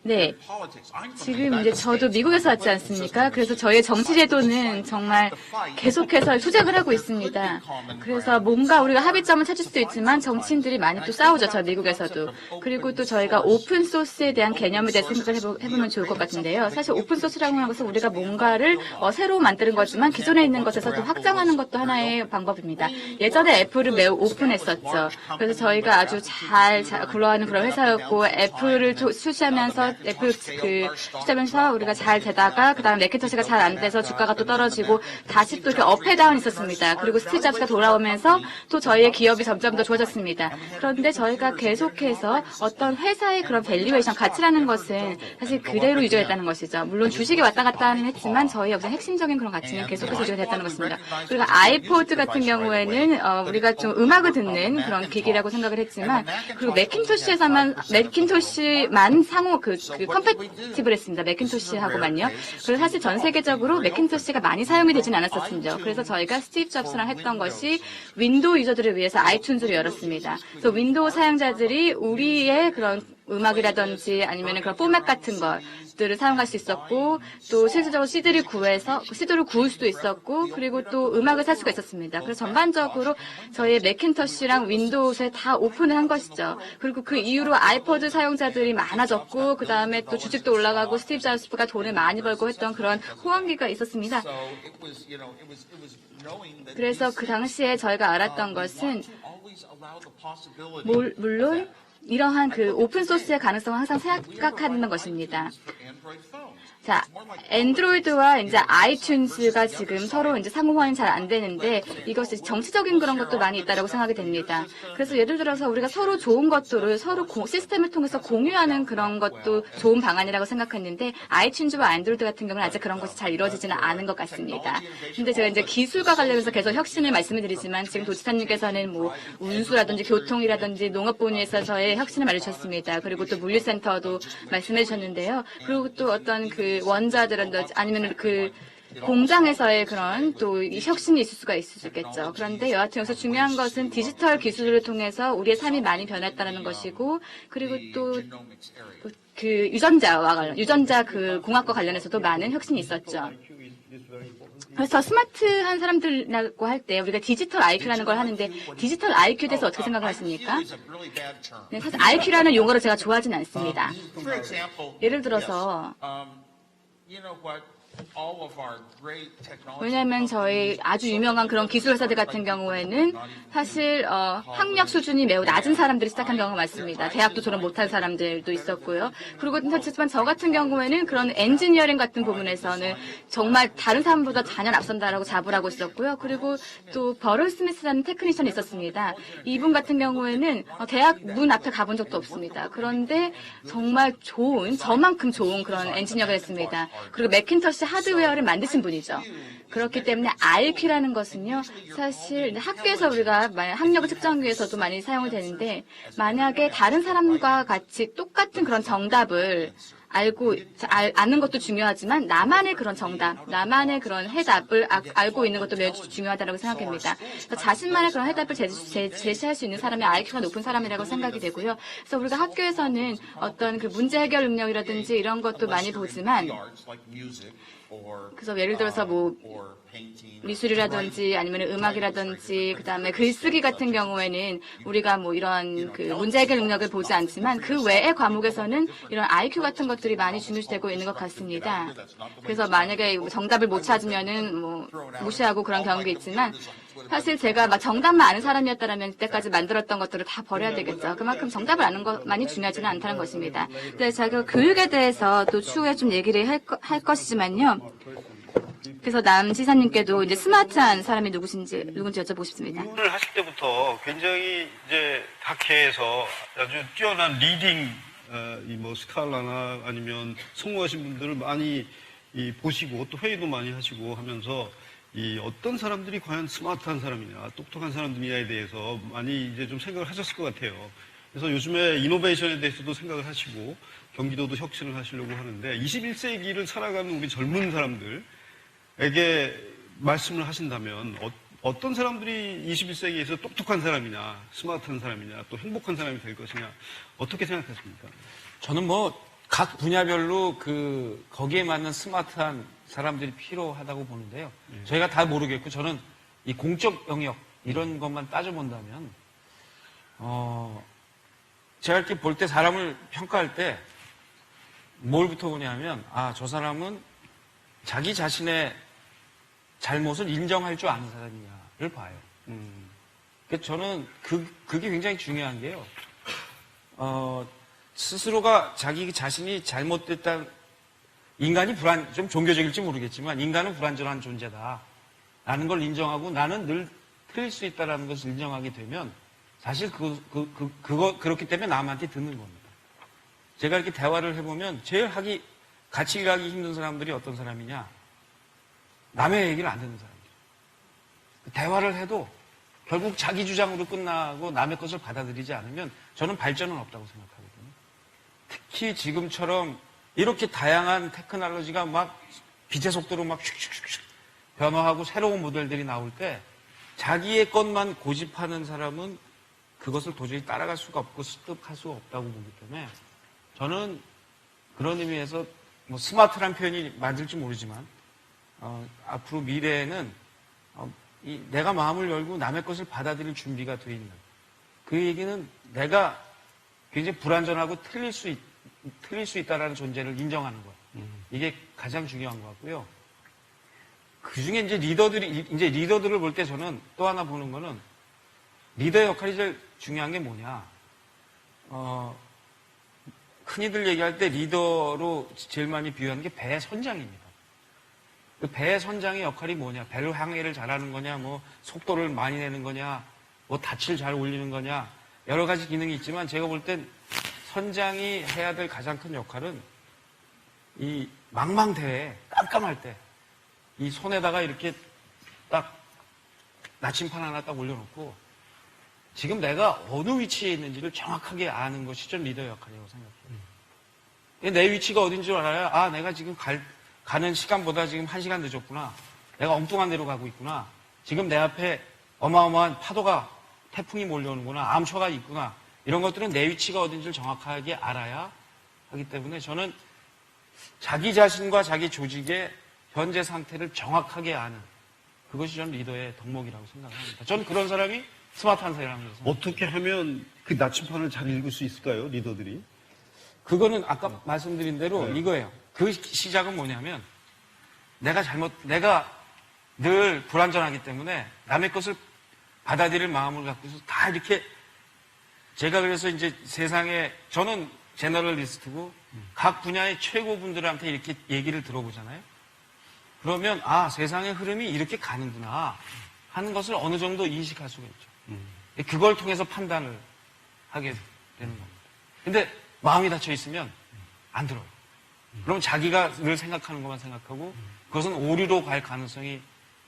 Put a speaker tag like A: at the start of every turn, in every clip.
A: 네. 지금 이제 저도 미국에서 왔지 않습니까? 그래서 저희의 정치 제도는 정말 계속해서 투쟁을 하고 있습니다. 그래서 뭔가 우리가 합의점을 찾을 수도 있지만 정치인들이 많이 또 싸우죠. 저 미국에서도. 그리고 또 저희가 오픈 소스에 대한 개념에 대해서 생각을 해보면 좋을 것 같은데요. 사실 오픈 소스라고 하는 것은 우리가 뭔가를 새로 만드는 거지만 기존에 있는 것에서 또 확장하는 것도 하나의 방법입니다. 예전에 애플은 매우 오픈했었죠. 그래서 저희가 아주 잘 굴러가는 그런 회사였고 애플을 출시하면서 출시하면서 우리가 잘 되다가 그다음에 매cin토시가 잘 안 돼서 주가가 또 떨어지고 다시 또 이렇게 업앤다운이 있었습니다. 그리고 스티브 잡스가 돌아오면서 또 저희의 기업이 점점 더 좋아졌습니다. 그런데 저희가 계속해서 어떤 회사의 그런 밸류에이션 가치라는 것은 사실 그대로 유지했다는 것이죠. 물론 주식이 왔다 갔다 하는 했지만 저희 여기서 핵심적인 그런 가치는 계속해서 유지가 됐다는 것입니다. 그리고 아이포드 같은 경우에는 우리가 좀 음악을 듣는 그런 기기라고 생각을 했지만 그리고 매cin토시만 상호 컴패티블 했습니다. 매cin토시하고만요. 그래서 사실 전 세계적으로 매cin토시가 많이 사용이 되진 않았었습니다. 그래서 저희가 스티브 잡스랑 했던 것이 윈도우 유저들을 위해서 아이튠즈를 열었습니다. 그래서 윈도우 사용자들이 우리의 그런 음악이라든지 아니면 그런 포맷 같은 것들을 사용할 수 있었고 또 실질적으로 CD를 구울 수도 있었고 그리고 또 음악을 살 수가 있었습니다. 그래서 전반적으로 저희의 매cin토시랑 윈도우에 다 오픈을 한 것이죠. 그리고 그 이후로 아이포드 사용자들이 많아졌고 그 다음에 또 주식도 올라가고 스티브 잡스가 돈을 많이 벌고 했던 그런 호황기가 있었습니다. 그래서 그 당시에 저희가 알았던 것은 물론 이러한 그 오픈소스의 가능성을 항상 생각하는 것입니다. 자, 앤드로이드와 이제 아이튠즈가 지금 서로 이제 상호환이 잘 안 되는데 이것이 정치적인 그런 것도 많이 있다고 생각이 됩니다. 그래서 예를 들어서 우리가 서로 좋은 것들을 서로 시스템을 통해서 공유하는 그런 것도 좋은 방안이라고 생각했는데 아이튠즈와 안드로이드 같은 경우는 아직 그런 것이 잘 이루어지지는 않은 것 같습니다. 근데 제가 이제 기술과 관련해서 계속 혁신을 말씀을 드리지만 지금 도지사님께서는 뭐 운수라든지 교통이라든지 농업 분야에서 저의 혁신을 말해주셨습니다. 그리고 또 물류센터도 말씀해 주셨는데요. 그리고 또 어떤 그 원자들은 아니면 그 공장에서의 그런 또 혁신이 있을 수가 있겠죠. 그런데 여하튼 여기서 중요한 것은 디지털 기술을 통해서 우리의 삶이 많이 변했다는 것이고 그리고 또 그 유전자 그 공학과 관련해서도 많은 혁신이 있었죠. 그래서 스마트한 사람들이라고 할 때 우리가 디지털 IQ라는 걸 하는데 디지털 IQ에 대해서 어떻게 생각하십니까? 네, 사실 IQ라는 용어를 제가 좋아하진 않습니다. 예를 들어서 왜냐하면 저희 아주 유명한 그런 기술 회사들 같은 경우에는 사실 학력 수준이 매우 낮은 사람들이 시작한 경우가 많습니다. 대학도 졸업 못한 사람들도 있었고요. 그리고 하지만 저 같은 경우에는 그런 엔지니어링 같은 부분에서는 정말 다른 사람보다 단연 앞선다라고 자부를 하고 있었고요. 그리고 또 버럴 스미스라는 테크니션이 있었습니다. 이분 같은 경우에는 대학 문 앞에 가본 적도 없습니다. 그런데 정말 저만큼 좋은 그런 엔지니어가 됐습니다. 그리고 매cin토시 하드웨어를 만드신 분이죠. 그렇기 때문에 IQ라는 것은요, 사실 학교에서 우리가 학력을 측정하기 위해서도 많이 사용이 되는데, 만약에 다른 사람과 같이 똑같은 그런 정답을 아는 것도 중요하지만, 나만의 그런 정답, 나만의 그런 해답을 알고 있는 것도 매우 중요하다고 생각합니다. 자신만의 그런 해답을 제시할 수 있는 사람이 IQ가 높은 사람이라고 생각이 되고요. 그래서 우리가 학교에서는 어떤 그 문제 해결 능력이라든지 이런 것도 많이 보지만, 그래서 예를 들어서 뭐 미술이라든지 아니면 음악이라든지 그다음에 글쓰기 같은 경우에는 우리가 뭐 이런 그 문제 해결 능력을 보지 않지만 그 외의 과목에서는 이런 IQ 같은 것들이 많이 중요시되고 있는 것 같습니다. 그래서 만약에 정답을 못 찾으면은 뭐 무시하고 그런 경우가 있지만 사실 제가 막 정답만 아는 사람이었다면 그때까지 만들었던 것들을 다 버려야 되겠죠. 그만큼 정답을 아는 것만이 중요하지는 않다는 것입니다. 근데 제가 교육에 대해서 또 추후에 좀 얘기를 할 것이지만요. 그래서 남 지사님께도 이제 스마트한 사람이 누군지 여쭤보고 싶습니다.
B: 오늘 하실 때부터 굉장히 이제 학회에서 아주 뛰어난 리딩, 뭐 스칼라나 아니면 성공하신 분들을 많이 보시고 또 회의도 많이 하시고 하면서 어떤 사람들이 과연 스마트한 사람이냐, 똑똑한 사람들이냐에 대해서 많이 이제 좀 생각을 하셨을 것 같아요. 그래서 요즘에 이노베이션에 대해서도 생각을 하시고 경기도도 혁신을 하시려고 하는데 21세기를 살아가는 우리 젊은 사람들에게 말씀을 하신다면 어떤 사람들이 21세기에서 똑똑한 사람이냐, 스마트한 사람이냐, 또 행복한 사람이 될 것이냐, 어떻게 생각하십니까?
C: 저는 뭐 각 분야별로 거기에 맞는 스마트한 사람들이 필요하다고 보는데요. 저희가 다 모르겠고 저는 이 공적 영역 이런 것만 따져본다면 제가 이렇게 볼 때 사람을 평가할 때 뭘부터 보냐면 저 사람은 자기 자신의 잘못을 인정할 줄 아는 사람이냐를 봐요. 그래서 저는 그게 굉장히 중요한 게요. 스스로가 자기 자신이 잘못됐다, 인간이 좀 종교적일지 모르겠지만 인간은 불완전한 존재다 라는 걸 인정하고 나는 늘 틀릴 수 있다라는 것을 인정하게 되면 사실 그렇기 때문에 남한테 듣는 겁니다. 제가 이렇게 대화를 해보면 제일 같이 일하기 힘든 사람들이 어떤 사람이냐? 남의 얘기를 안 듣는 사람들. 대화를 해도 결국 자기 주장으로 끝나고 남의 것을 받아들이지 않으면 저는 발전은 없다고 생각하거든요. 특히 지금처럼 이렇게 다양한 테크놀로지가 막 빛의 속도로 막 슉슉슉 변화하고 새로운 모델들이 나올 때 자기의 것만 고집하는 사람은 그것을 도저히 따라갈 수가 없고 습득할 수가 없다고 보기 때문에 저는 그런 의미에서 뭐 스마트란 표현이 맞을지 모르지만 앞으로 미래에는 내가 마음을 열고 남의 것을 받아들일 준비가 돼 있는 그 얘기는 내가 굉장히 불완전하고 틀릴 수 있다라는 존재를 인정하는 것. 이게 가장 중요한 것 같고요. 그 중에 이제 리더들을 볼 때 저는 또 하나 보는 거는 리더의 역할이 제일 중요한 게 뭐냐. 흔히들 얘기할 때 리더로 제일 많이 비유하는 게 배 선장입니다. 그 배 선장의 역할이 뭐냐. 배를 항해를 잘하는 거냐, 뭐 속도를 많이 내는 거냐, 뭐 닻을 잘 올리는 거냐. 여러 가지 기능이 있지만 제가 볼 땐 선장이 해야 될 가장 큰 역할은 이 망망대해 깜깜할 때 이 손에다가 이렇게 딱 나침판 하나 딱 올려놓고 지금 내가 어느 위치에 있는지를 정확하게 아는 것이 좀 리더의 역할이라고 생각해요. 내 위치가 어딘 줄 알아야 내가 지금 가는 시간보다 지금 1시간 늦었구나. 내가 엉뚱한 데로 가고 있구나. 지금 내 앞에 어마어마한 파도가 태풍이 몰려오는구나. 암초가 있구나. 이런 것들은 내 위치가 어딘지를 정확하게 알아야 하기 때문에 저는 자기 자신과 자기 조직의 현재 상태를 정확하게 아는 그것이 저는 리더의 덕목이라고 생각합니다. 저는 그런 사람이 스마트한 사람이라고 생각합니다.
B: 어떻게 하면 그 나침판을 잘 읽을 수 있을까요, 리더들이?
C: 그거는 아까 말씀드린 대로 이거예요. 그 시작은 뭐냐면 내가 늘 불완전하기 때문에 남의 것을 받아들일 마음을 갖고서 다 이렇게 제가 그래서 이제 세상에 저는 제너럴리스트고 각 분야의 최고분들한테 이렇게 얘기를 들어보잖아요. 그러면 세상의 흐름이 이렇게 가는구나 하는 것을 어느 정도 인식할 수가 있죠. 그걸 통해서 판단을 하게 되는 겁니다. 근데 마음이 닫혀 있으면 안 들어요. 그럼 자기가 늘 생각하는 것만 생각하고 그것은 오류로 갈 가능성이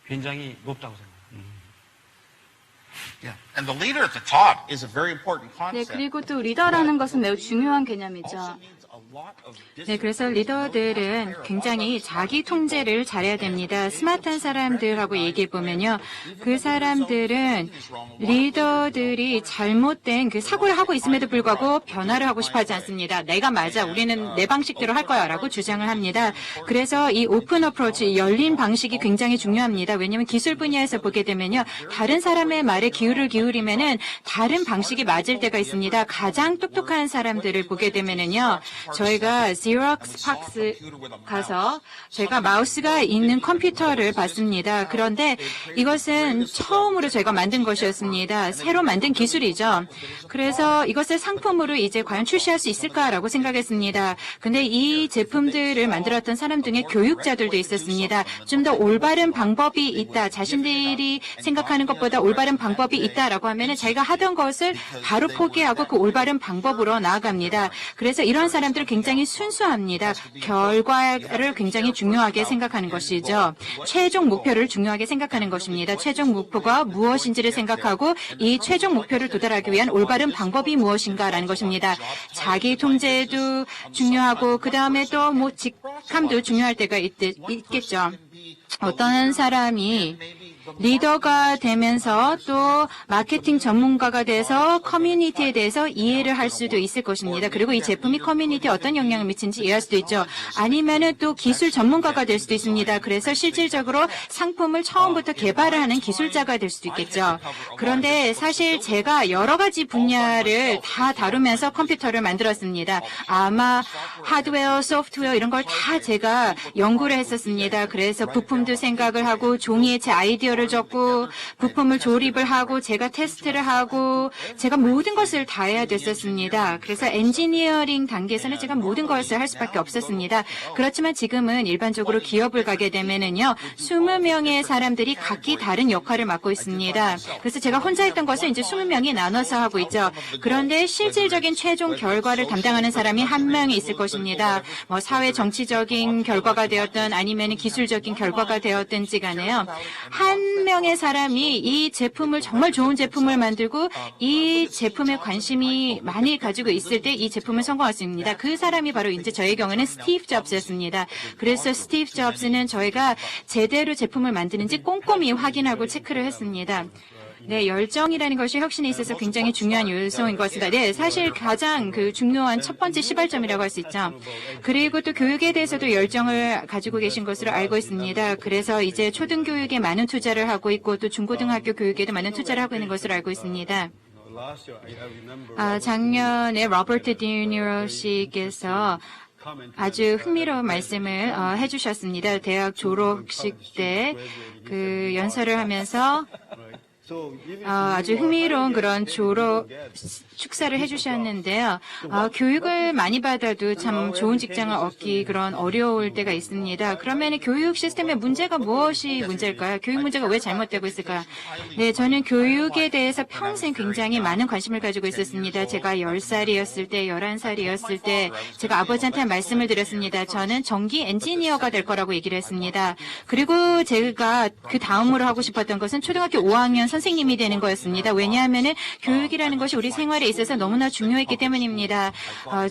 C: 굉장히 높다고 생각합니다.
D: Yeah. And the leader at the top is a very important
A: 네,
D: concept.
A: 그리고 또 리더라는 것은 매우 중요한 개념이죠. 네, 그래서 리더들은 굉장히 자기 통제를 잘해야 됩니다. 스마트한 사람들하고 얘기해 보면요. 그 사람들은 리더들이 잘못된 그 사고를 하고 있음에도 불구하고 변화를 하고 싶어 하지 않습니다. 내가 맞아. 우리는 내 방식대로 할 거야. 라고 주장을 합니다. 그래서 이 오픈 어프로치, 열린 방식이 굉장히 중요합니다. 왜냐하면 기술 분야에서 보게 되면요. 다른 사람의 말에 기울이면은 다른 방식이 맞을 때가 있습니다. 가장 똑똑한 사람들을 보게 되면은요. 저희가 Xerox 박스 가서 제가 마우스가 있는 컴퓨터를 봤습니다. 그런데 이것은 처음으로 저희가 만든 것이었습니다. 새로 만든 기술이죠. 그래서 이것을 상품으로 이제 과연 출시할 수 있을까라고 생각했습니다. 근데 이 제품들을 만들었던 사람 중에 교육자들도 있었습니다. 좀 더 올바른 방법이 있다. 자신들이 생각하는 것보다 올바른 방법이 있다라고 하면은 자기가 하던 것을 바로 포기하고 그 올바른 방법으로 나아갑니다. 그래서 이런 사람들은 굉장히 순수합니다. 결과를 굉장히 중요하게 생각하는 것이죠. 최종 목표를 중요하게 생각하는 것입니다. 최종 목표가 무엇인지를 생각하고 이 최종 목표를 도달하기 위한 올바른 방법이 무엇인가라는 것입니다. 자기 통제도 중요하고 그 다음에 또 뭐 직함도 중요할 때가 있겠죠. 어떤 사람이
E: 리더가 되면서 또 마케팅 전문가가 돼서 커뮤니티에 대해서 이해를 할 수도 있을 것입니다. 그리고 이 제품이 커뮤니티에 어떤 영향을 미치는지 이해할 수도 있죠. 아니면은 또 기술 전문가가 될 수도 있습니다. 그래서 실질적으로 상품을 처음부터 개발을 하는 기술자가 될 수도 있겠죠. 그런데 사실 제가 여러 가지 분야를 다 다루면서 컴퓨터를 만들었습니다. 아마 하드웨어, 소프트웨어 이런 걸 다 제가 연구를 했었습니다. 그래서 부품도 생각을 하고 종이에 제 아이디어를 적고 부품을 조립을 하고 제가 테스트를 하고 제가 모든 것을 다 해야 됐었습니다. 그래서 엔지니어링 단계에서는 제가 모든 것을 할 수밖에 없었습니다. 그렇지만 지금은 일반적으로 기업을 가게 되면은요, 20명의 사람들이 각기 다른 역할을 맡고 있습니다. 그래서 제가 혼자 했던 것을 이제 20명이 나눠서 하고 있죠. 그런데 실질적인 최종 결과를 담당하는 사람이 한 명이 있을 것입니다. 뭐 사회 정치적인 결과가 되었든 아니면 기술적인 결과가 되었든지 간에요. 한 명의 사람이 이 제품을 정말 좋은 제품을 만들고 이 제품에 관심이 많이 가지고 있을 때 이 제품을 성공할 수 있습니다. 그 사람이 바로 이제 저의 경우는 스티브 잡스였습니다. 그래서 스티브 잡스는 저희가 제대로 제품을 만드는지 꼼꼼히 확인하고 체크를 했습니다. 네, 열정이라는 것이 혁신에 있어서 굉장히 중요한 요소인 것 같습니다. 네, 사실 가장 중요한 첫 번째 시발점이라고 할 수 있죠. 그리고 또 교육에 대해서도 열정을 가지고 계신 것으로 알고 있습니다. 그래서 이제 초등교육에 많은 투자를 하고 있고 또 중고등학교 교육에도 많은 투자를 하고 있는 것으로 알고 있습니다. 작년에 로버트 디니로 씨께서 아주 흥미로운 말씀을 해주셨습니다. 대학 졸업식 때 그 연설을 하면서 아주 흥미로운 그런 졸업 축사를 해주셨는데요. 교육을 많이 받아도 참 좋은 직장을 얻기 그런 어려울 때가 있습니다. 그러면 교육 시스템의 문제가 무엇이 문제일까요? 교육 문제가 왜 잘못되고 있을까요? 네, 저는 교육에 대해서 평생 굉장히 많은 관심을 가지고 있었습니다. 제가 10살이었을 때, 11살이었을 때 제가 아버지한테 말씀을 드렸습니다. 저는 전기 엔지니어가 될 거라고 얘기를 했습니다. 그리고 제가 그 다음으로 하고 싶었던 것은 초등학교 5학년 선생님이 되는 거였습니다. 왜냐하면 교육이라는 것이 우리 생활에 있어서 너무나 중요했기 때문입니다.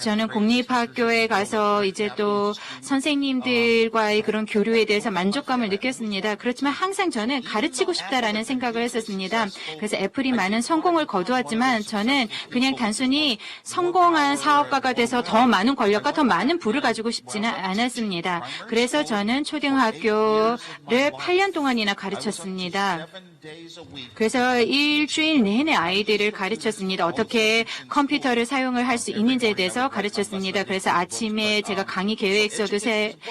E: 저는 공립학교에 가서 이제 또 선생님들과의 그런 교류에 대해서 만족감을 느꼈습니다. 그렇지만 항상 저는 가르치고 싶다라는 생각을 했었습니다. 그래서 애플이 많은 성공을 거두었지만 저는 그냥 단순히 성공한 사업가가 돼서 더 많은 권력과 더 많은 부를 가지고 싶지는 않았습니다. 그래서 저는 초등학교를 8년 동안이나 가르쳤습니다. 그래서 일주일 내내 아이들을 가르쳤습니다. 어떻게 컴퓨터를 사용을 할 수 있는지에 대해서 가르쳤습니다. 그래서 아침에 제가 강의 계획서도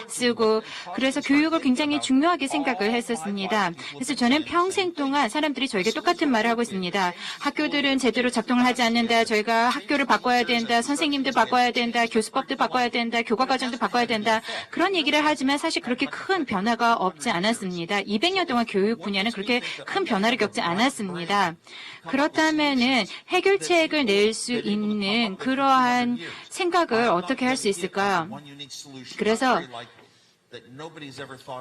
E: 쓰고 그래서 교육을 굉장히 중요하게 생각을 했었습니다. 그래서 저는 평생 동안 사람들이 저에게 똑같은 말을 하고 있습니다. 학교들은 제대로 작동을 하지 않는다. 저희가 학교를 바꿔야 된다. 선생님도 바꿔야 된다. 교수법도 바꿔야 된다. 교과과정도 바꿔야 된다. 그런 얘기를 하지만 사실 그렇게 큰 변화가 없지 않았습니다. 200년 동안 교육 분야는 그렇게 큰 변화를 겪지 않았습니다. 그렇다면은 해결책을 낼 수 있는 그러한 생각을 어떻게 할 수 있을까요? 그래서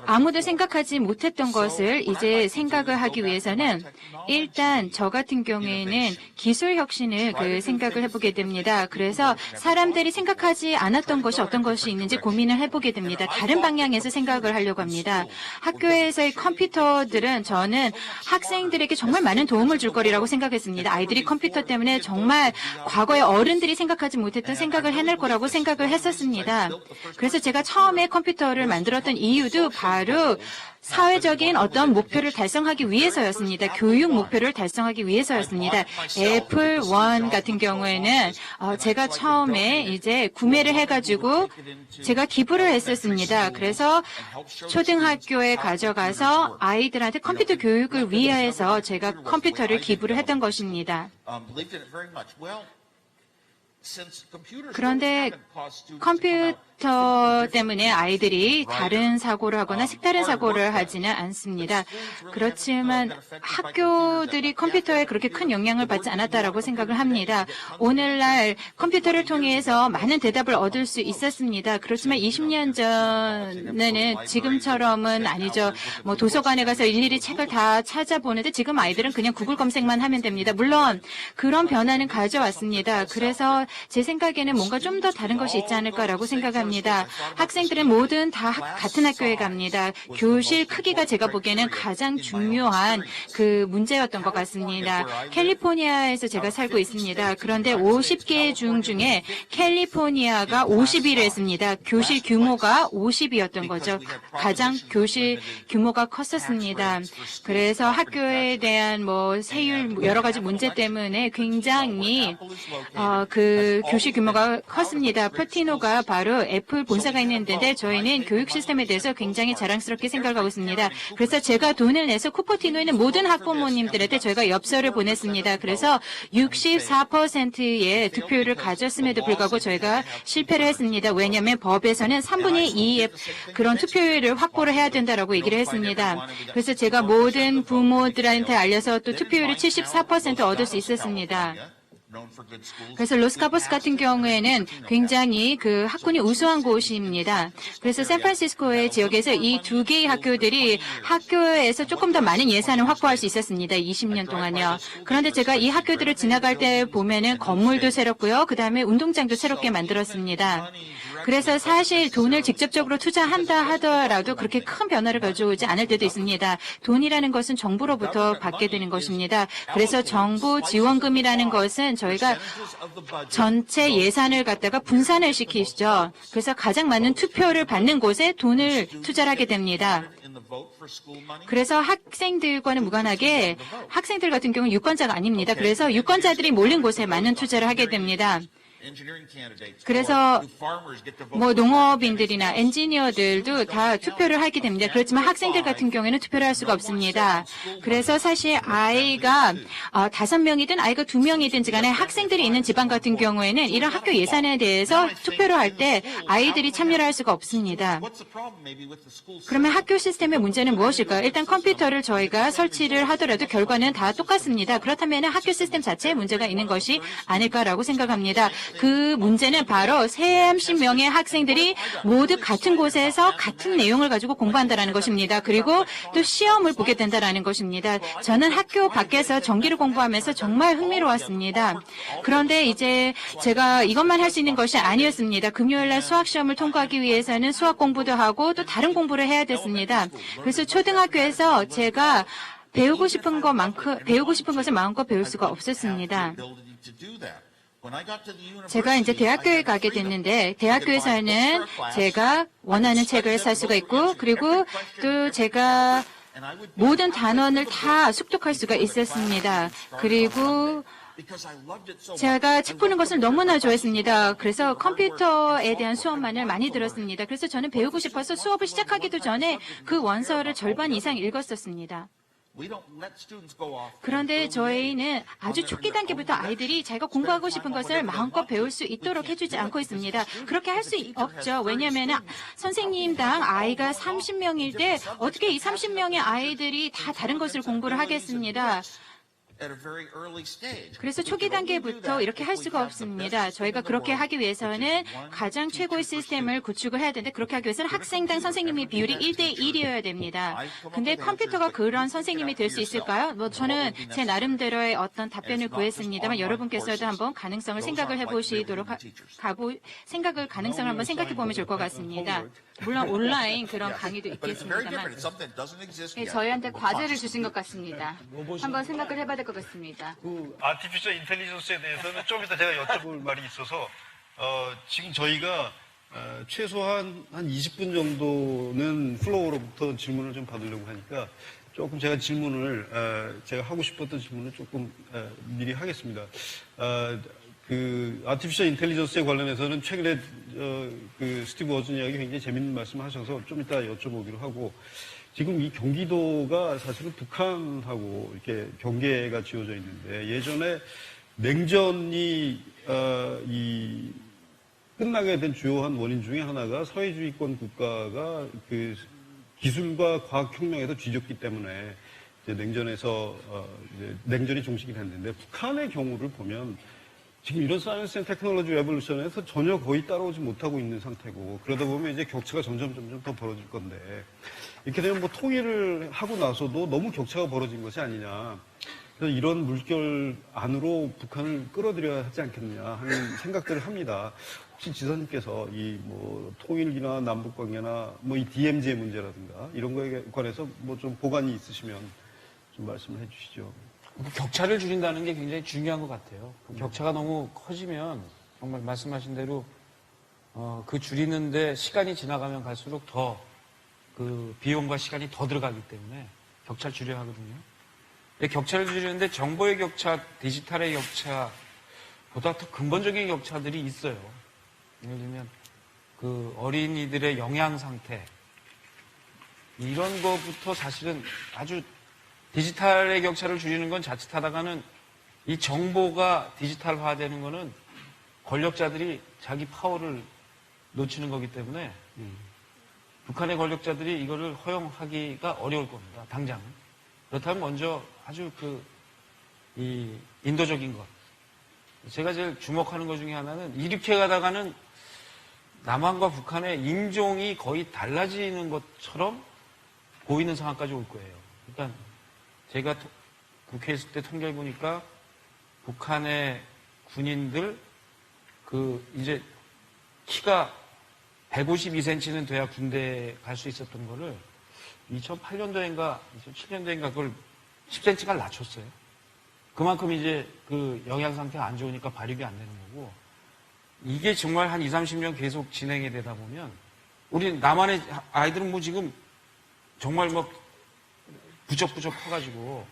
E: 아무도 생각하지 못했던 것을 이제 생각을 하기 위해서는 일단 저 같은 경우에는 기술 혁신을 생각을 해보게 됩니다. 그래서 사람들이 생각하지 않았던 것이 어떤 것이 있는지 고민을 해보게 됩니다. 다른 방향에서 생각을 하려고 합니다. 학교에서의 컴퓨터들은 저는 학생들에게 정말 많은 도움을 줄 거리라고 생각했습니다. 아이들이 컴퓨터 때문에 정말 과거에 어른들이 생각하지 못했던 생각을 해낼 거라고 생각을 했었습니다. 그래서 제가 처음에 컴퓨터를 만들었던 이유도 바로 사회적인 어떤 목표를 달성하기 위해서였습니다. 교육 목표를 달성하기 위해서였습니다. 애플 원 같은 경우에는 제가 처음에 이제 구매를 해가지고 제가 기부를 했었습니다. 그래서 초등학교에 가져가서 아이들한테 컴퓨터 교육을 위해서 제가 컴퓨터를 기부를 했던 것입니다. 그런데 컴퓨터 때문에 아이들이 다른 사고를 하거나 색다른 사고를 하지는 않습니다. 그렇지만 학교들이 컴퓨터에 그렇게 큰 영향을 받지 않았다라고 생각을 합니다. 오늘날 컴퓨터를 통해서 많은 대답을 얻을 수 있었습니다. 그렇지만 20년 전에는 지금처럼은 아니죠. 뭐 도서관에 가서 일일이 책을 다 찾아보는데 지금 아이들은 그냥 구글 검색만 하면 됩니다. 물론 그런 변화는 가져왔습니다. 그래서 제 생각에는 뭔가 좀 더 다른 것이 있지 않을까라고 생각합니다. 생각합니다. 학생들은 모든 다 같은 학교에 갑니다. 교실 크기가 제가 보기에는 가장 중요한 그 문제였던 것 같습니다. 캘리포니아에서 제가 살고 있습니다. 그런데 50개 중 중에 캘리포니아가 50위를 했습니다. 교실 규모가 50이었던 거죠. 가장 교실 규모가 컸었습니다. 그래서 학교에 대한 뭐 세율 여러 가지 문제 때문에 굉장히 그 교실 규모가 컸습니다. 퍼티노가 바로 애플 본사가 있는데 저희는 교육 시스템에 대해서 굉장히 자랑스럽게 생각하고 있습니다. 그래서 제가 돈을 내서 쿠퍼티노에 있는 모든 학부모님들한테 저희가 엽서를 보냈습니다. 그래서 64%의 득표율을 가졌음에도 불구하고 저희가 실패를 했습니다. 왜냐하면 법에서는 3분의 2의 그런 투표율을 확보를 해야 된다라고 얘기를 했습니다. 그래서 제가 모든 부모들한테 알려서 또 투표율을 74% 얻을 수 있었습니다. 그래서 로스카보스 같은 경우에는 굉장히 그 학군이 우수한 곳입니다. 그래서 샌프란시스코의 지역에서 이 두 개의 학교들이 학교에서 조금 더 많은 예산을 확보할 수 있었습니다. 20년 동안요. 그런데 제가 이 학교들을 지나갈 때 보면은 건물도 새롭고요. 그 다음에 운동장도 새롭게 만들었습니다. 그래서 사실 돈을 직접적으로 투자한다 하더라도 그렇게 큰 변화를 가져오지 않을 때도 있습니다. 돈이라는 것은 정부로부터 받게 되는 것입니다. 그래서 정부 지원금이라는 것은 저희가 전체 예산을 갖다가 분산을 시키시죠. 그래서 가장 많은 투표를 받는 곳에 돈을 투자를 하게 됩니다. 그래서 학생들과는 무관하게 학생들 같은 경우는 유권자가 아닙니다. 그래서 유권자들이 몰린 곳에 많은 투자를 하게 됩니다. 그래서 뭐 농업인들이나 엔지니어들도 다 투표를 하게 됩니다. 그렇지만 학생들 같은 경우에는 투표를 할 수가 없습니다. 그래서 사실 아이가 5명이든 아이가 2명이든지 간에 학생들이 있는 지방 같은 경우에는 이런 학교 예산에 대해서 투표를 할 때 아이들이 참여를 할 수가 없습니다. 그러면 학교 시스템의 문제는 무엇일까요? 일단 컴퓨터를 저희가 설치를 하더라도 결과는 다 똑같습니다. 그렇다면 학교 시스템 자체에 문제가 있는 것이 아닐까라고 생각합니다. 그 문제는 바로 30명의 학생들이 모두 같은 곳에서 같은 내용을 가지고 공부한다는 것입니다. 그리고 또 시험을 보게 된다는 것입니다. 저는 학교 밖에서 전기를 공부하면서 정말 흥미로웠습니다. 그런데 이제 제가 이것만 할 수 있는 것이 아니었습니다. 금요일날 수학시험을 통과하기 위해서는 수학 공부도 하고 또 다른 공부를 해야 됐습니다. 그래서 초등학교에서 제가 배우고 싶은 것을 마음껏 배울 수가 없었습니다. 제가 이제 대학교에 가게 됐는데 대학교에서는 제가 원하는 책을 살 수가 있고 그리고 또 제가 모든 단원을 다 습득할 수가 있었습니다. 그리고 제가 책 보는 것을 너무나 좋아했습니다. 그래서 컴퓨터에 대한 수업만을 많이 들었습니다. 그래서 저는 배우고 싶어서 수업을 시작하기도 전에 그 원서를 절반 이상 읽었었습니다. 그런데 저희는 아주 초기 단계부터 아이들이 자기가 공부하고 싶은 것을 마음껏 배울 수 있도록 해주지 않고 있습니다. 그렇게 할 수 없죠. 왜냐하면 선생님당 아이가 30명일 때 어떻게 이 30명의 아이들이 다 다른 것을 공부를 하겠습니다. 그래서 초기 단계부터 이렇게 할 수가 없습니다. 저희가 그렇게 하기 위해서는 가장 최고의 시스템을 구축을 해야 되는데 그렇게 하기 위해서는 학생당 선생님의 비율이 1대1이어야 됩니다. 근데 컴퓨터가 그런 선생님이 될 수 있을까요? 뭐 저는 제 나름대로의 어떤 답변을 구했습니다만 여러분께서도 한번 가능성을 생각을 해보시도록 가능성을 한번 생각해 보면 좋을 것 같습니다. 물론 온라인 그런 강의도 있겠습니다만
A: 저희한테 과제를 주신 것 같습니다. 한번 생각을 해봐야 될 것 같습니다.
B: 그 아티피셜 인텔리전스에 대해서는 좀 이따 제가 여쭤볼 말이 있어서 지금 저희가 최소한 한 20분 정도는 플로어로부터 질문을 좀 받으려고 하니까 조금 제가 제가 하고 싶었던 질문을 조금 미리 하겠습니다. 그 아티피셜 인텔리전스에 관련해서는 최근에 그 스티브 워즈니악이 굉장히 재밌는 말씀하셔서 좀 이따 여쭤보기로 하고 지금 이 경기도가 사실은 북한하고 이렇게 경계가 지어져 있는데 예전에 냉전이 끝나게 된 주요한 원인 중에 하나가 사회주의권 국가가 그 기술과 과학혁명에서 뒤졌기 때문에 이제 냉전이 종식이 됐는데 북한의 경우를 보면 지금 이런 사이언스 앤 테크놀로지 레볼루션에서 전혀 거의 따라오지 못하고 있는 상태고 그러다 보면 이제 격차가 점점 더 벌어질 건데 이렇게 되면 뭐 통일을 하고 나서도 너무 격차가 벌어진 것이 아니냐. 그래서 이런 물결 안으로 북한을 끌어들여야 하지 않겠느냐 하는 생각들을 합니다. 혹시 지사님께서 이 뭐 통일이나 남북관계나 뭐 이 DMZ의 문제라든가 이런 거에 관해서 뭐 좀 보관이 있으시면 좀 말씀을 해주시죠.
C: 격차를 줄인다는 게 굉장히 중요한 것 같아요. 격차가 너무 커지면 정말 말씀하신 대로 그 줄이는데 시간이 지나가면 갈수록 더 그 비용과 시간이 더 들어가기 때문에 격차를 줄여야 하거든요. 근데 격차를 줄이는데 정보의 격차, 디지털의 격차보다 더 근본적인 격차들이 있어요. 예를 들면 그 어린이들의 영양 상태 이런 거부터 사실은 아주 디지털의 격차를 줄이는 건 자칫하다가는 이 정보가 디지털화되는 거는 권력자들이 자기 파워를 놓치는 거기 때문에 북한의 권력자들이 이거를 허용하기가 어려울 겁니다. 당장. 그렇다면 먼저 아주 이 인도적인 것. 제가 제일 주목하는 것 중에 하나는 이렇게 가다가는 남한과 북한의 인종이 거의 달라지는 것처럼 보이는 상황까지 올 거예요. 그러니까 제가 국회에 있을 때 통계를 보니까 북한의 군인들 이제 키가 152cm는 돼야 군대에 갈 수 있었던 거를 2008년도인가 2007년도인가 그걸 10cm가 낮췄어요. 그만큼 이제 그 영양 상태가 안 좋으니까 발육이 안 되는 거고 이게 정말 한 20, 30년 계속 진행이 되다 보면 우리 남한의 아이들은 뭐 지금 정말 뭐 부쩍부쩍 커가지고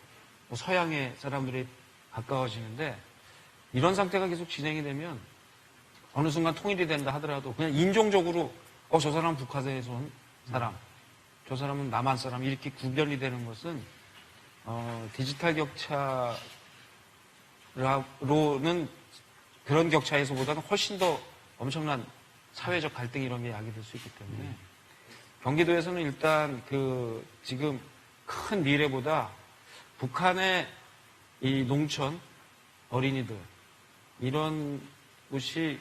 C: 뭐 서양의 사람들이 가까워지는데 이런 상태가 계속 진행이 되면 어느 순간 통일이 된다 하더라도 그냥 인종적으로 저 사람은 북한에서 온 사람, 저 사람은 남한 사람 이렇게 구별이 되는 것은 디지털 격차로는 그런 격차에서보다는 훨씬 더 엄청난 사회적 갈등 이런 게 야기될 수 있기 때문에 경기도에서는 일단 지금 큰 미래보다 북한의 이 농촌 어린이들 이런 곳이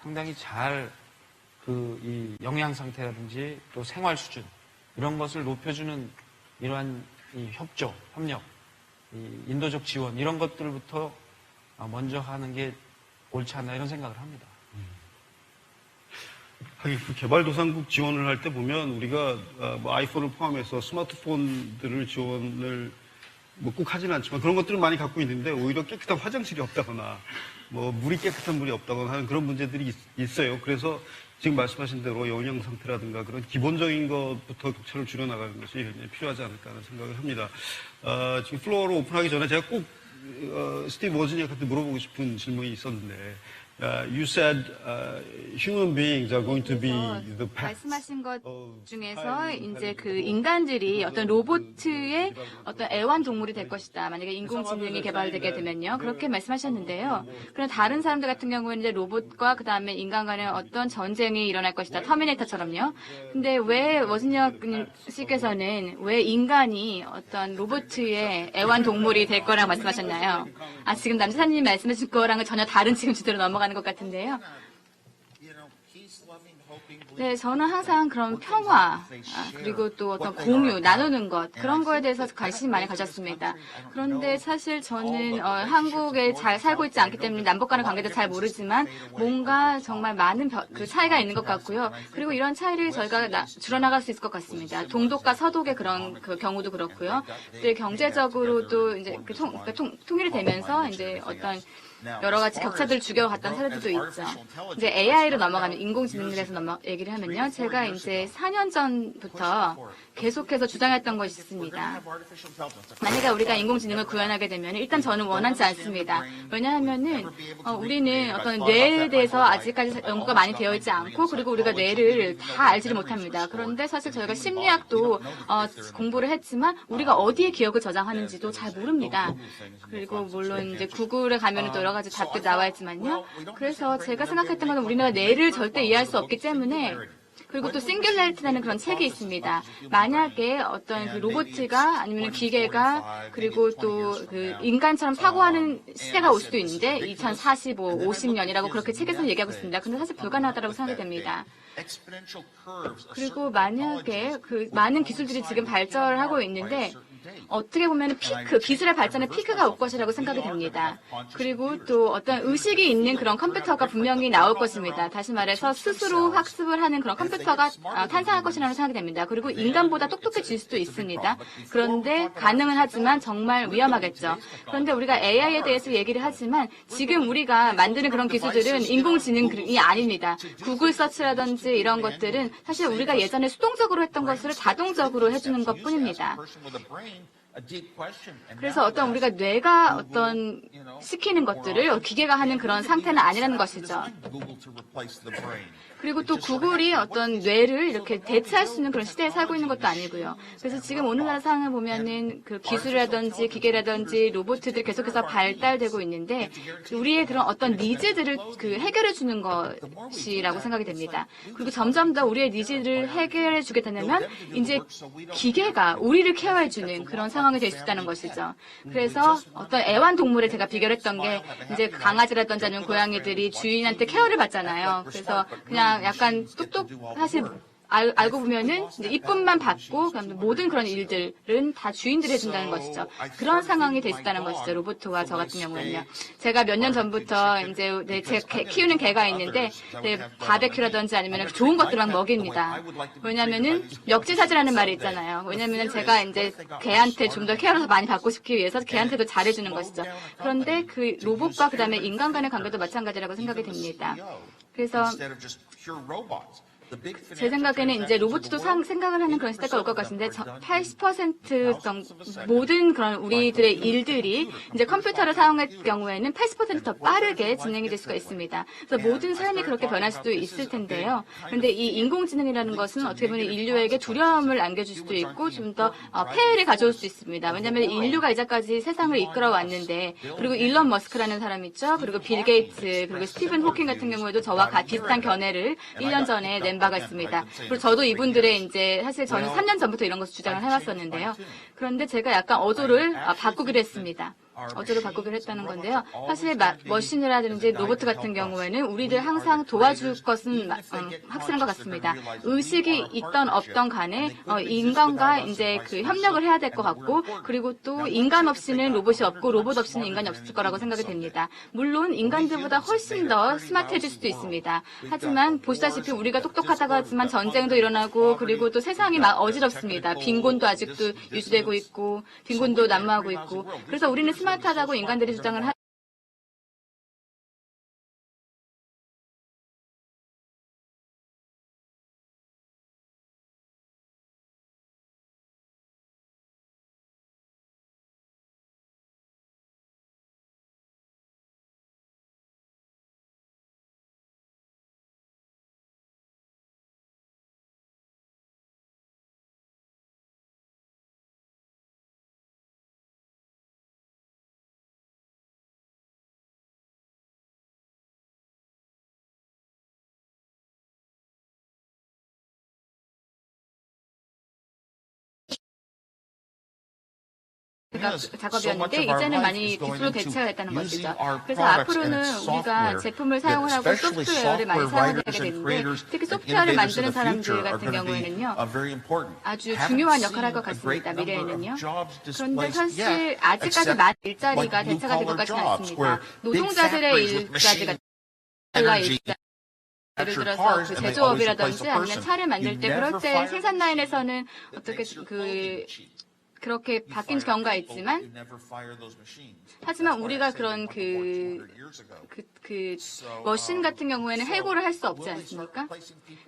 C: 상당히 잘 이 영양 상태라든지 또 생활 수준 이런 것을 높여주는 이러한 이 협력, 이 인도적 지원 이런 것들부터 먼저 하는 게 옳지 않나 이런 생각을 합니다.
B: 하긴 그 개발도상국 지원을 할 때 보면 우리가 뭐 아이폰을 포함해서 스마트폰들을 지원을 뭐 꼭 하지는 않지만 그런 것들을 많이 갖고 있는데 오히려 깨끗한 화장실이 없다거나 뭐 물이 깨끗한 물이 없다거나 하는 그런 문제들이 있어요. 그래서 지금 말씀하신 대로 영양 상태라든가 그런 기본적인 것부터 격차를 줄여나가는 것이 굉장히 필요하지 않을까 하는 생각을 합니다. 지금 플로어를 오픈하기 전에 제가 꼭 스티브 워즈니악한테 물어보고 싶은 질문이 있었는데 you said human beings are going to be the pets.
A: 말씀하신 것 중에서 이제 그 인간들이 어떤 로봇의 어떤 애완동물이 될 것이다. 만약에 인공지능이 개발되게 되면요. 그렇게 말씀하셨는데요. 그런 다른 사람들 같은 경우에는 이제 로봇과 그 다음에 인간 간의 어떤 전쟁이 일어날 것이다. 터미네이터처럼요. 근데 왜 워즈니악 씨께서는 왜 인간이 어떤 로봇의 애완동물이 될 거라고 말씀하셨나요? 지금 남사님 말씀하신 거랑은 전혀 다른 지금 주제로 넘어가는 것 같은데요. 네, 저는 항상 그런 평화, 그리고 또 어떤 공유, 나누는 것, 그런 거에 대해서 관심이 많이 가졌습니다. 그런데 사실 저는 한국에 잘 살고 있지 않기 때문에 남북 간의 관계도 잘 모르지만 뭔가 정말 많은 그 차이가 있는 것 같고요. 그리고 이런 차이를 저희가 줄여나갈 수 있을 것 같습니다. 동독과 서독의 그런 그 경우도 그렇고요. 또 경제적으로도 이제 통일이 되면서 이제 어떤 여러 가지 격차들을 죽여갔던 사례들도 있죠. 이제 AI로 넘어가면 인공지능에 대해서 얘기를 하면요. 제가 이제 4년 전부터 계속해서 주장했던 것이 있습니다. 만약에 우리가 인공지능을 구현하게 되면 일단 저는 원하지 않습니다. 왜냐하면은 우리는 어떤 뇌에 대해서 아직까지 연구가 많이 되어 있지 않고 그리고 우리가 뇌를 다 알지를 못합니다. 그런데 사실 저희가 심리학도 공부를 했지만 우리가 어디에 기억을 저장하는지도 잘 모릅니다. 그리고 물론 이제 구글에 가면은 또 여러 가지 답도 나와 있지만요. 그래서 제가 생각했던 건 우리나라 뇌를 절대 이해할 수 없기 때문에 그리고 또 싱귤레리티라는 그런 책이 있습니다. 만약에 어떤 그 로봇가 아니면 기계가 그리고 또 그 인간처럼 사고하는 시대가 올 수도 있는데 2045, 50년이라고 그렇게 책에서 얘기하고 있습니다. 근데 사실 불가능하다고 생각이 됩니다. 그리고 만약에 그 많은 기술들이 지금 발전을 하고 있는데 어떻게 보면 기술의 발전의 피크가 올 것이라고 생각이 됩니다. 그리고 또 어떤 의식이 있는 그런 컴퓨터가 분명히 나올 것입니다. 다시 말해서 스스로 학습을 하는 그런 컴퓨터가 탄생할 것이라고 생각이 됩니다. 그리고 인간보다 똑똑해질 수도 있습니다. 그런데 가능은 하지만 정말 위험하겠죠. 그런데 우리가 AI에 대해서 얘기를 하지만 지금 우리가 만드는 그런 기술들은 인공지능이 아닙니다. 구글 서치라든지 이런 것들은 사실 우리가 예전에 수동적으로 했던 것을 자동적으로 해주는 것 뿐입니다. 그래서 어떤 우리가 뇌가 어떤 시키는 것들을 기계가 하는 그런 상태는 아니라는 것이죠. 그리고 또 구글이 어떤 뇌를 이렇게 대체할 수 있는 그런 시대에 살고 있는 것도 아니고요. 그래서 지금 오늘날 상황을 보면은 그 기술이라든지 기계라든지 로봇들이 계속해서 발달되고 있는데 우리의 그런 어떤 니즈들을 그 해결해 주는 것이라고 생각이 됩니다. 그리고 점점 더 우리의 니즈를 해결해 주게 되면 이제 기계가 우리를 케어해 주는 그런 상황이 될 수 있다는 것이죠. 그래서 어떤 애완동물에 제가 비교를 했던 게 이제 강아지라든지 아니면 고양이들이 주인한테 케어를 받잖아요. 그래서 그냥 약간 사실 알고 보면은 이제 이쁨만 받고 모든 그런 일들은 다 주인들이 해준다는 것이죠. 그런 상황이 돼 있다는 것이죠. 로봇과 저 같은 경우는요. 제가 몇 년 전부터 이제 제 키우는 개가 있는데 바베큐라든지 아니면 좋은 것들만 먹입니다. 왜냐면은 역지사지라는 말이 있잖아요. 왜냐면은 제가 이제 개한테 좀 더 케어를 많이 받고 싶기 위해서 개한테도 잘해주는 것이죠. 그런데 그 로봇과 그다음에 인간 간의 관계도 마찬가지라고 생각이 됩니다. 그래서 제 생각에는 이제 로봇도 생각을 하는 그런 시대가 올 것 같은데 80% 정도 모든 그런 우리들의 일들이 이제 컴퓨터를 사용할 경우에는 80% 더 빠르게 진행이 될 수가 있습니다. 그래서 모든 삶이 그렇게 변할 수도 있을 텐데요. 그런데 이 인공지능이라는 것은 어떻게 보면 인류에게 두려움을 안겨줄 수도 있고 좀 더 폐해를 가져올 수도 있습니다. 왜냐하면 인류가 이제까지 세상을 이끌어 왔는데 그리고 일론 머스크라는 사람 있죠. 그리고 빌 게이츠 그리고 스티븐 호킹 같은 경우에도 저와 비슷한 견해를 1년 전에 낸 바가 있습니다. 그리고 저도 이분들의 이제 사실 저는 3년 전부터 이런 것을 주장을 해왔었는데요. 그런데 제가 약간 어조를 바꾸기로 했습니다. 어조를 바꾸기로 했다는 건데요. 사실 머신이라든지 로봇 같은 경우에는 우리들 항상 도와줄 것은 확실한 것 같습니다. 의식이 있던 없던 간에 인간과 이제 그 협력을 해야 될 것 같고 그리고 또 인간 없이는 로봇이 없고 로봇 없이는 인간이 없을 거라고 생각이 됩니다. 물론 인간들보다 훨씬 더 스마트해질 수도 있습니다. 하지만 보시다시피 우리가 똑똑하다고 하지만 전쟁도 일어나고 그리고 또 세상이 막 어지럽습니다. 빈곤도 아직도 유지되고 있고 빈곤도 난무하고 있고 그래서 우리는 스마트하다고 인간들이 주장을 작업이었는데 이제는 많이 기술로 대체가 됐다는 것이죠. 그래서 앞으로는 우리가 제품을 사용을 하고 소프트웨어를 많이 사용하게 되는데 특히 소프트웨어를 만드는 사람들 같은 경우에는요. 아주 중요한 역할을 할 것 같습니다. 미래에는요. 그런데 사실 아직까지 많은 일자리가 대체가 될 것 같지는 않습니다. 노동자들의 일자리가 예를 들어서 그 제조업이라든지 아니면 차를 만들 때 그럴 때 생산 라인에서는 어떻게 그렇게 바뀐 경우가 있지만 하지만 우리가 그런 머신 같은 경우에는 해고를 할 수 없지 않습니까?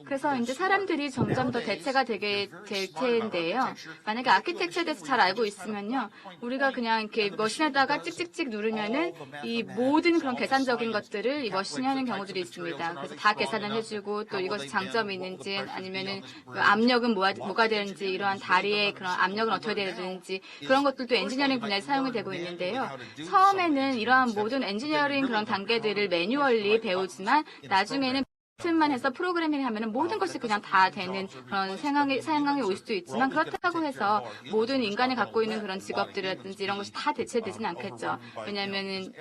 A: 그래서 이제 사람들이 점점 더 대체가 되게 될 텐데요. 만약에 아키텍처에 대해서 잘 알고 있으면요. 우리가 그냥 이렇게 머신에다가 찍찍찍 누르면은 이 모든 그런 계산적인 것들을 이 머신이 하는 경우들이 있습니다. 그래서 다 계산을 해주고 또 이것이 장점이 있는지 아니면은 그 압력은 뭐가 되는지 이러한 다리의 그런 압력은 어떻게 되는지 그런 것들도 엔지니어링 분야에 사용이 되고 있는데요. 처음에는 이러한 모든 엔지니어링 그런 단계들을 매뉴얼리 배우지만 나중에는 만 해서 프로그래밍을 하면은 모든 것이 그냥 다 되는 그런 상황이 올 수도 있지만 그렇다고 해서 모든 인간이 갖고 있는 그런 직업들이라든지 이런 것이 다 대체되지는 않겠죠. 왜냐하면은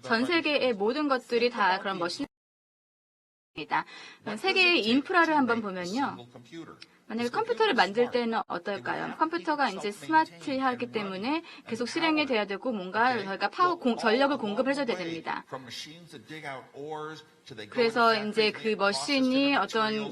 A: 전 세계의 모든 것들이 다 그런 머신입니다. 세계의 인프라를 한번 보면요. 만약에 컴퓨터를 만들 때는 어떨까요? 컴퓨터가 이제 스마트하기 때문에 계속 실행이 돼야 되고 뭔가 저희가 전력을 공급해줘야 됩니다. 그래서 이제 그 머신이 어떤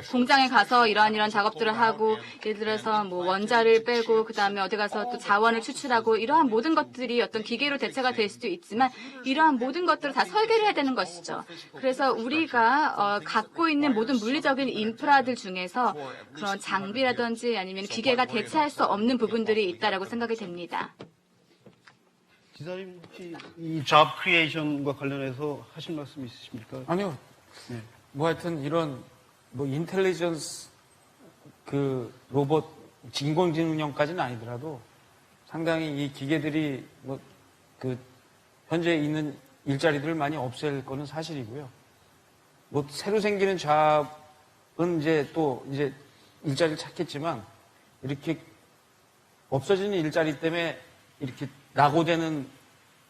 A: 공장에 가서 이러한 작업들을 하고, 예를 들어서 뭐 원자를 빼고, 그 다음에 어디 가서 또 자원을 추출하고, 이러한 모든 것들이 어떤 기계로 대체가 될 수도 있지만, 이러한 모든 것들을 다 설계를 해야 되는 것이죠. 그래서 우리가 갖고 있는 모든 물리적인 인프라들 중에서 그런 장비라든지 아니면 기계가 대체할 수 없는 부분들이 있다라고 생각이 됩니다.
B: 기사님 혹시 이 잡 크리에이션과 관련해서 하실 말씀 있으십니까?
C: 아니요.
B: 네.
C: 뭐 하여튼 이런 뭐 인텔리전스 그 로봇 인공지능형까지는 아니더라도 상당히 이 기계들이 뭐 그 현재 있는 일자리들을 많이 없앨 거는 사실이고요. 뭐 새로 생기는 잡은 이제 또 이제 일자리를 찾겠지만 이렇게 없어지는 일자리 때문에 이렇게 낙오되는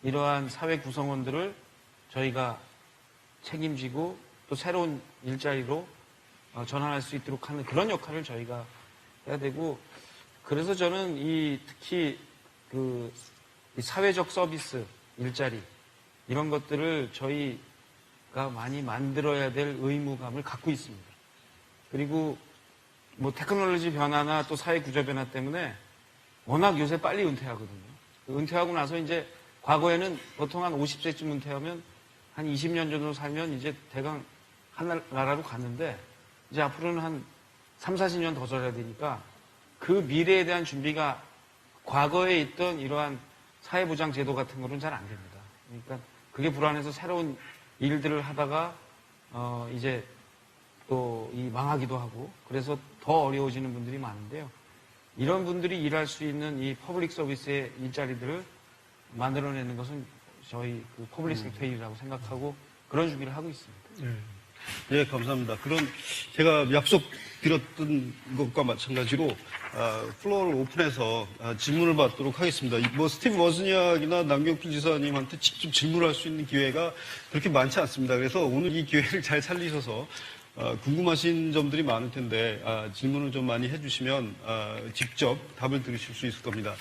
C: 이러한 사회 구성원들을 저희가 책임지고 또 새로운 일자리로 전환할 수 있도록 하는 그런 역할을 저희가 해야 되고, 그래서 저는 특히 이 사회적 서비스 일자리 이런 것들을 저희가 많이 만들어야 될 의무감을 갖고 있습니다. 그리고 뭐 테크놀로지 변화나 또 사회 구조 변화 때문에 워낙 요새 빨리 은퇴하거든요. 은퇴하고 나서 이제 과거에는 보통 한 50세쯤 은퇴하면 한 20년 정도 살면 이제 대강 하나라로 갔는데 이제 앞으로는 한 3, 40년 더 살아야 되니까 그 미래에 대한 준비가 과거에 있던 이러한 사회보장 제도 같은 거는 잘 안 됩니다. 그러니까 그게 불안해서 새로운 일들을 하다가 이제 또 망하기도 하고 그래서 더 어려워지는 분들이 많은데요. 이런 분들이 일할 수 있는 이 퍼블릭 서비스의 일자리들을 만들어내는 것은 저희 그 퍼블릭 섹터 일이라고 생각하고 그런 준비를 하고 있습니다.
B: 네, 감사합니다. 그럼 제가 약속드렸던 것과 마찬가지로 플로어를 오픈해서 질문을 받도록 하겠습니다. 뭐 스티브 워즈니악이나 남경필 지사님한테 직접 질문할 수 있는 기회가 그렇게 많지 않습니다. 그래서 오늘 이 기회를 잘 살리셔서 궁금하신 점들이 많을 텐데 질문을 좀 많이 해주시면 직접 답을 들으실 수 있을 겁니다.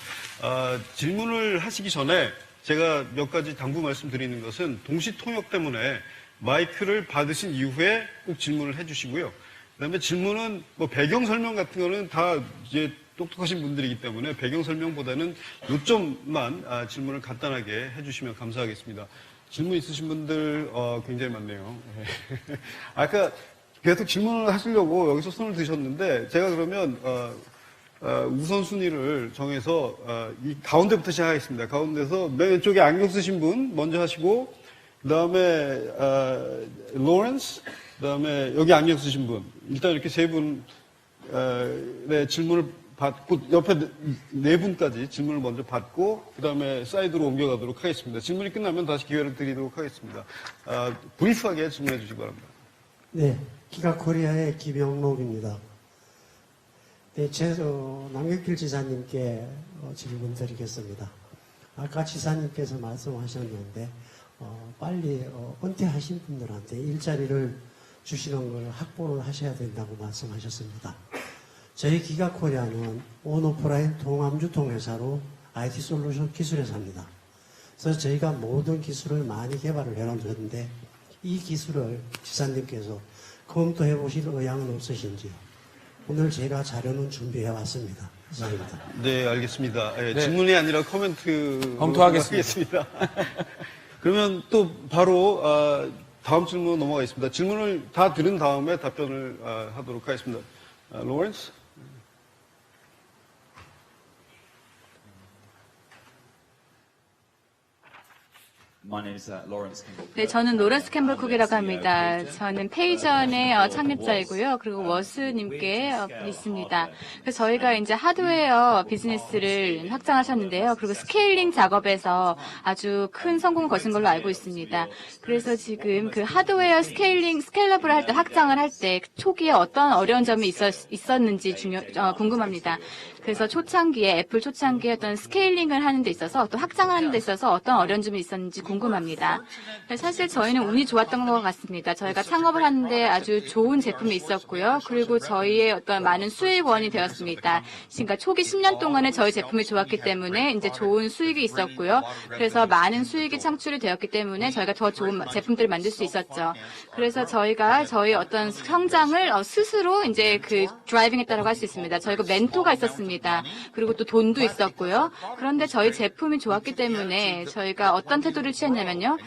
B: 질문을 하시기 전에 제가 몇 가지 당부 말씀드리는 것은 동시 통역 때문에 마이크를 받으신 이후에 꼭 질문을 해주시고요. 그다음에 질문은 뭐 배경 설명 같은 거는 다 이제 똑똑하신 분들이기 때문에 배경 설명보다는 요점만 질문을 간단하게 해주시면 감사하겠습니다. 질문 있으신 분들 굉장히 많네요. 아까 계속 질문을 하시려고 여기서 손을 드셨는데 제가 그러면 우선순위를 정해서 이 가운데부터 시작하겠습니다. 가운데서 맨 왼쪽에 안경 쓰신 분 먼저 하시고 그 다음에 로렌스, 그 다음에 여기 안경 쓰신 분 일단 이렇게 세 분의 질문을 받고 옆에 네 분까지 질문을 먼저 받고 그 다음에 사이드로 옮겨가도록 하겠습니다. 질문이 끝나면 다시 기회를 드리도록 하겠습니다. 브리프하게 질문해 주시기 바랍니다.
F: 네, 기가코리아의 김영록입니다. 네, 남경필 지사님께 질문 드리겠습니다. 아까 지사님께서 말씀하셨는데 빨리 은퇴하신 분들한테 일자리를 주시는 걸 확보를 하셔야 된다고 말씀하셨습니다. 저희 기가코리아는 온오프라인 통합유통회사로 IT 솔루션 기술회사입니다. 그래서 저희가 모든 기술을 많이 개발을 해놓았는데 이 기술을 지사님께서 검토해 보실 의향은 없으신지요? 오늘 제가 자료는 준비해 왔습니다. 이상입니다.
B: 네, 알겠습니다.
C: 네.
B: 질문이 아니라 코멘트
C: 검토하겠습니다.
B: 그러면 또 바로 다음 질문으로 넘어가겠습니다. 질문을 다 들은 다음에 답변을 하도록 하겠습니다. 로렌스?
G: My name is Lawrence Campbell.
A: 네, 저는 로렌스 캠벌 쿡이라고 합니다. 저는 페이전의 창립자이고요. 그리고 워스님께 있습니다. 그래서 저희가 이제 하드웨어 비즈니스를 확장하셨는데요. 그리고 스케일링 작업에서 아주 큰 성공을 거신 걸로 알고 있습니다. 그래서 지금 그 하드웨어 스케일러블 할 때, 확장을 할 때 초기에 어떤 어려운 점이 있었는지 궁금합니다. 그래서 초창기에, 애플 초창기에 어떤 스케일링을 하는 데 있어서 또 확장하는 데 있어서 어떤 어려운 점이 있었는지 궁금합니다. 사실 저희는 운이 좋았던 것 같습니다. 저희가 창업을 하는데 아주 좋은 제품이 있었고요. 그리고 저희의 어떤 많은 수익원이 되었습니다. 그러니까 초기 10년 동안에 저희 제품이 좋았기 때문에 이제 좋은 수익이 있었고요. 그래서 많은 수익이 창출이 되었기 때문에 저희가 더 좋은 제품들을 만들 수 있었죠. 그래서 저희가 저희 어떤 성장을 스스로 이제 그 드라이빙했다고 할 수 있습니다. 저희가 멘토가 있었습니다. 그리고 또 돈도 있었고요. 그런데 저희 제품이 좋았기 때문에 저희가 어떤 태도를 취했냐면요.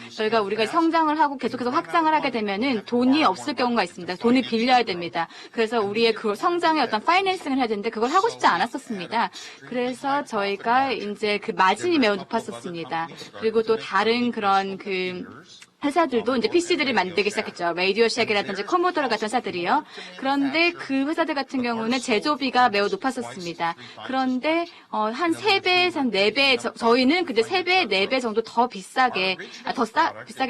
A: 우리가 성장을 하고 계속해서 확장을 하게 되면은 돈이 없을 경우가 있습니다. 돈을 빌려야 됩니다. 그래서 우리의 그 성장의 어떤 파이낸싱을 해야 되는데 그걸 하고 싶지 않았었습니다. 그래서 저희가 이제 그 마진이 매우 높았었습니다. 그리고 또 다른 그런 회사들도 이제 PC들을 만들기 시작했죠. 레이디오쉑이라든지 코모도로 같은 회사들이요. 그런데 그 회사들 같은 경우는 제조비가 매우 높았었습니다. 그런데 한 3배에서 한 4배, 저희는 근데 3배, 4배 정도 더 비싸게